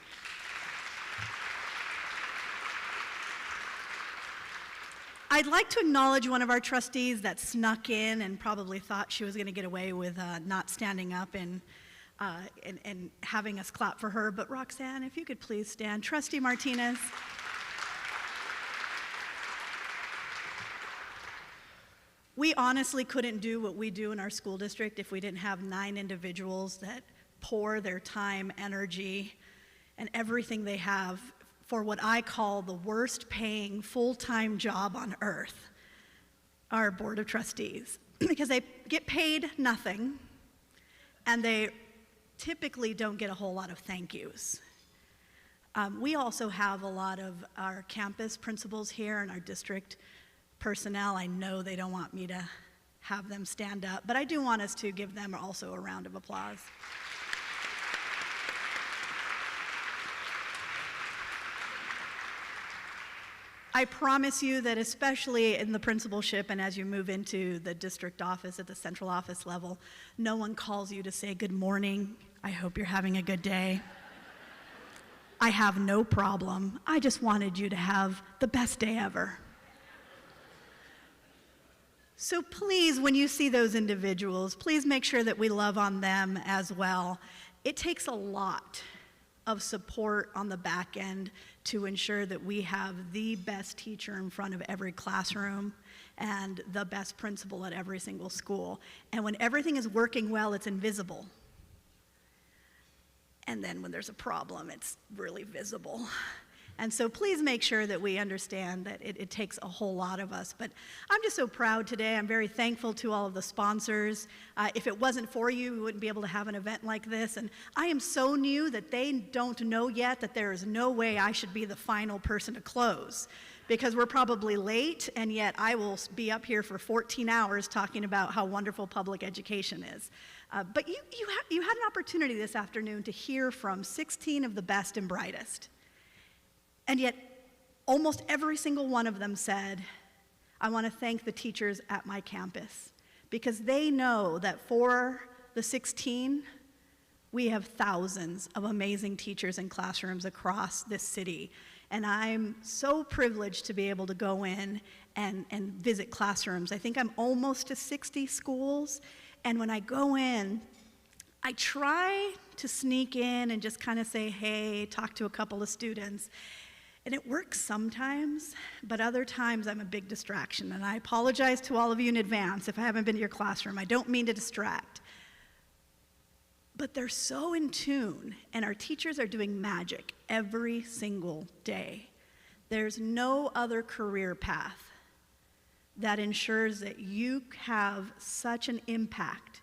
I'd like to acknowledge one of our trustees that snuck in and probably thought she was going to get away with not standing up and having us clap for her. But Roxanne, if you could please stand. Trustee Martinez. We honestly couldn't do what we do in our school district if we didn't have 9 individuals that pour their time, energy, and everything they have for what I call the worst paying full-time job on earth, our Board of Trustees, because they get paid nothing and they typically don't get a whole lot of thank yous. We also have a lot of our campus principals here and our district personnel. I know they don't want me to have them stand up, but I do want us to give them also a round of applause. I promise you that especially in the principalship and as you move into the district office at the central office level, no one calls you to say good morning. I hope you're having a good day. I have no problem. I just wanted you to have the best day ever. So please, when you see those individuals, please make sure that we love on them as well. It takes a lot of support on the back end to ensure that we have the best teacher in front of every classroom and the best principal at every single school. And when everything is working well, it's invisible. And then when there's a problem, it's really visible. And so please make sure that we understand that it takes a whole lot of us. But I'm just so proud today. I'm very thankful to all of the sponsors. If it wasn't for you, we wouldn't be able to have an event like this. And I am so new that they don't know yet that there is no way I should be the final person to close, because we're probably late, and yet I will be up here for 14 hours talking about how wonderful public education is. But you had an opportunity this afternoon to hear from 16 of the best and brightest. And yet, almost every single one of them said, I want to thank the teachers at my campus, because they know that for the 16, we have thousands of amazing teachers in classrooms across this city. And I'm so privileged to be able to go in and visit classrooms. I think I'm almost to 60 schools. And when I go in, I try to sneak in and just kind of say, hey, talk to a couple of students. And it works sometimes, but other times I'm a big distraction. And I apologize to all of you in advance if I haven't been to your classroom. I don't mean to distract. But they're so in tune, and our teachers are doing magic every single day. There's no other career path that ensures that you have such an impact,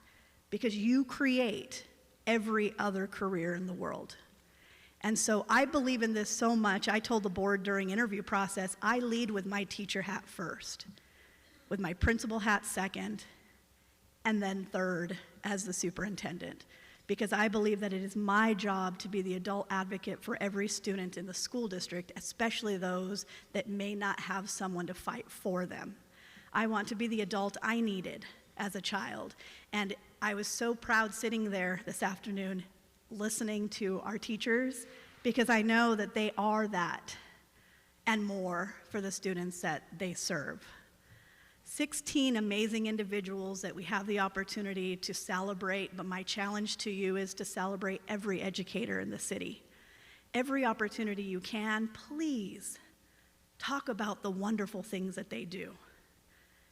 because you create every other career in the world. And so I believe in this so much. I told the board during interview process, I lead with my teacher hat first, with my principal hat second, and then third as the superintendent, because I believe that it is my job to be the adult advocate for every student in the school district, especially those that may not have someone to fight for them. I want to be the adult I needed as a child. And I was so proud sitting there this afternoon listening to our teachers, because I know that they are that and more for the students that they serve. 16 amazing individuals that we have the opportunity to celebrate, but my challenge to you is to celebrate every educator in the city. Every opportunity you can, please talk about the wonderful things that they do.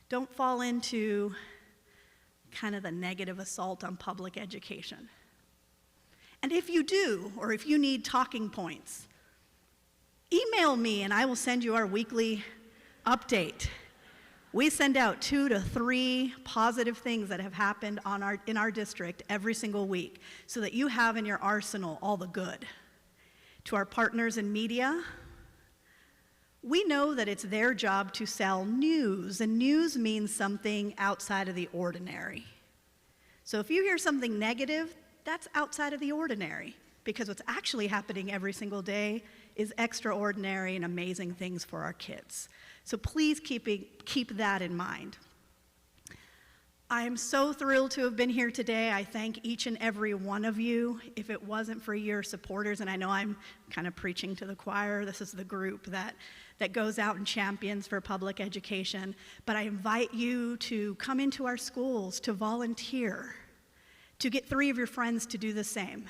Don't fall into kind of the negative assault on public education. And if you do, or if you need talking points, email me and I will send you our weekly update. We send out 2 to 3 positive things that have happened in our district every single week, so that you have in your arsenal all the good. To our partners in media, we know that it's their job to sell news, and news means something outside of the ordinary. So if you hear something negative, that's outside of the ordinary, because what's actually happening every single day is extraordinary and amazing things for our kids. So please keep that in mind. I am so thrilled to have been here today. I thank each and every one of you. If it wasn't for your supporters, and I know I'm kind of preaching to the choir, this is the group that goes out and champions for public education, but I invite you to come into our schools, to volunteer, to get 3 of your friends to do the same.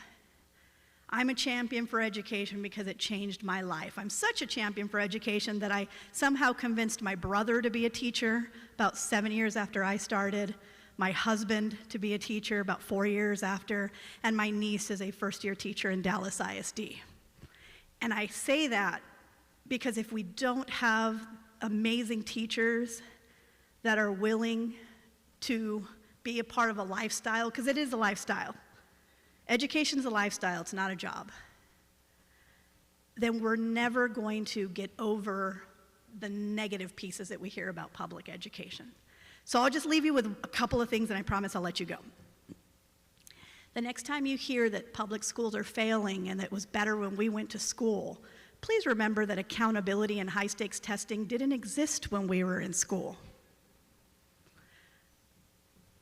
I'm a champion for education because it changed my life. I'm such a champion for education that I somehow convinced my brother to be a teacher about 7 years after I started, my husband to be a teacher about 4 years after, and my niece is a first-year teacher in Dallas ISD. And I say that because if we don't have amazing teachers that are willing to be a part of a lifestyle, because it is a lifestyle. Education is a lifestyle, it's not a job. Then we're never going to get over the negative pieces that we hear about public education. So I'll just leave you with a couple of things, and I promise I'll let you go. The next time you hear that public schools are failing and that it was better when we went to school, please remember that accountability and high-stakes testing didn't exist when we were in school.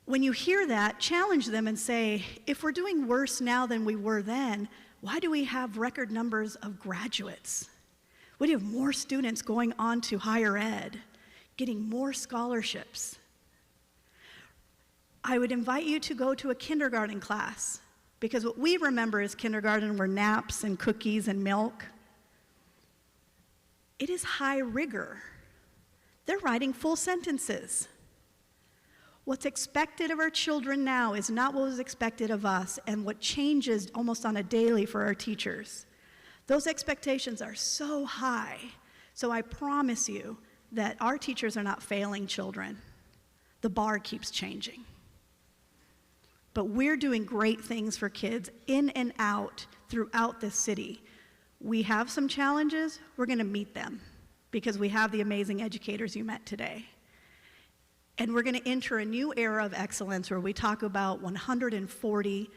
When you hear that, challenge them and say, if we're doing worse now than we were then, why do we have record numbers of graduates? Why do you have more students going on to higher ed, getting more scholarships? I would invite you to go to a kindergarten class, because what we remember as kindergarten were naps and cookies and milk. It is high rigor. They're writing full sentences. What's expected of our children now is not what was expected of us, and what changes almost on a daily for our teachers. Those expectations are so high. So I promise you that our teachers are not failing children. The bar keeps changing. But we're doing great things for kids in and out throughout this city. We have some challenges, we're going to meet them because we have the amazing educators you met today. And we're going to enter a new era of excellence where we talk about 140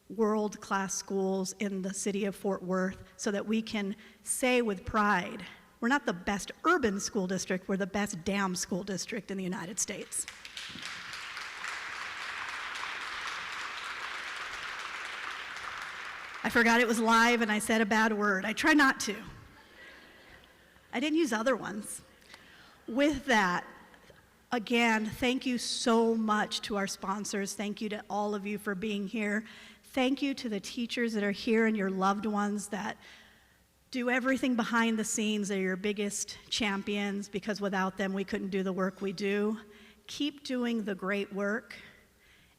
world-class schools in the city of Fort Worth so that we can say with pride, we're not the best urban school district, we're the best damn school district in the United States. I forgot it was live and I said a bad word. I try not to. I didn't use other ones. With that, again, thank you so much to our sponsors. Thank you to all of you for being here. Thank you to the teachers that are here and your loved ones that do everything behind the scenes. They're your biggest champions because without them, we couldn't do the work we do. Keep doing the great work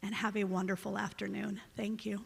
and have a wonderful afternoon. Thank you.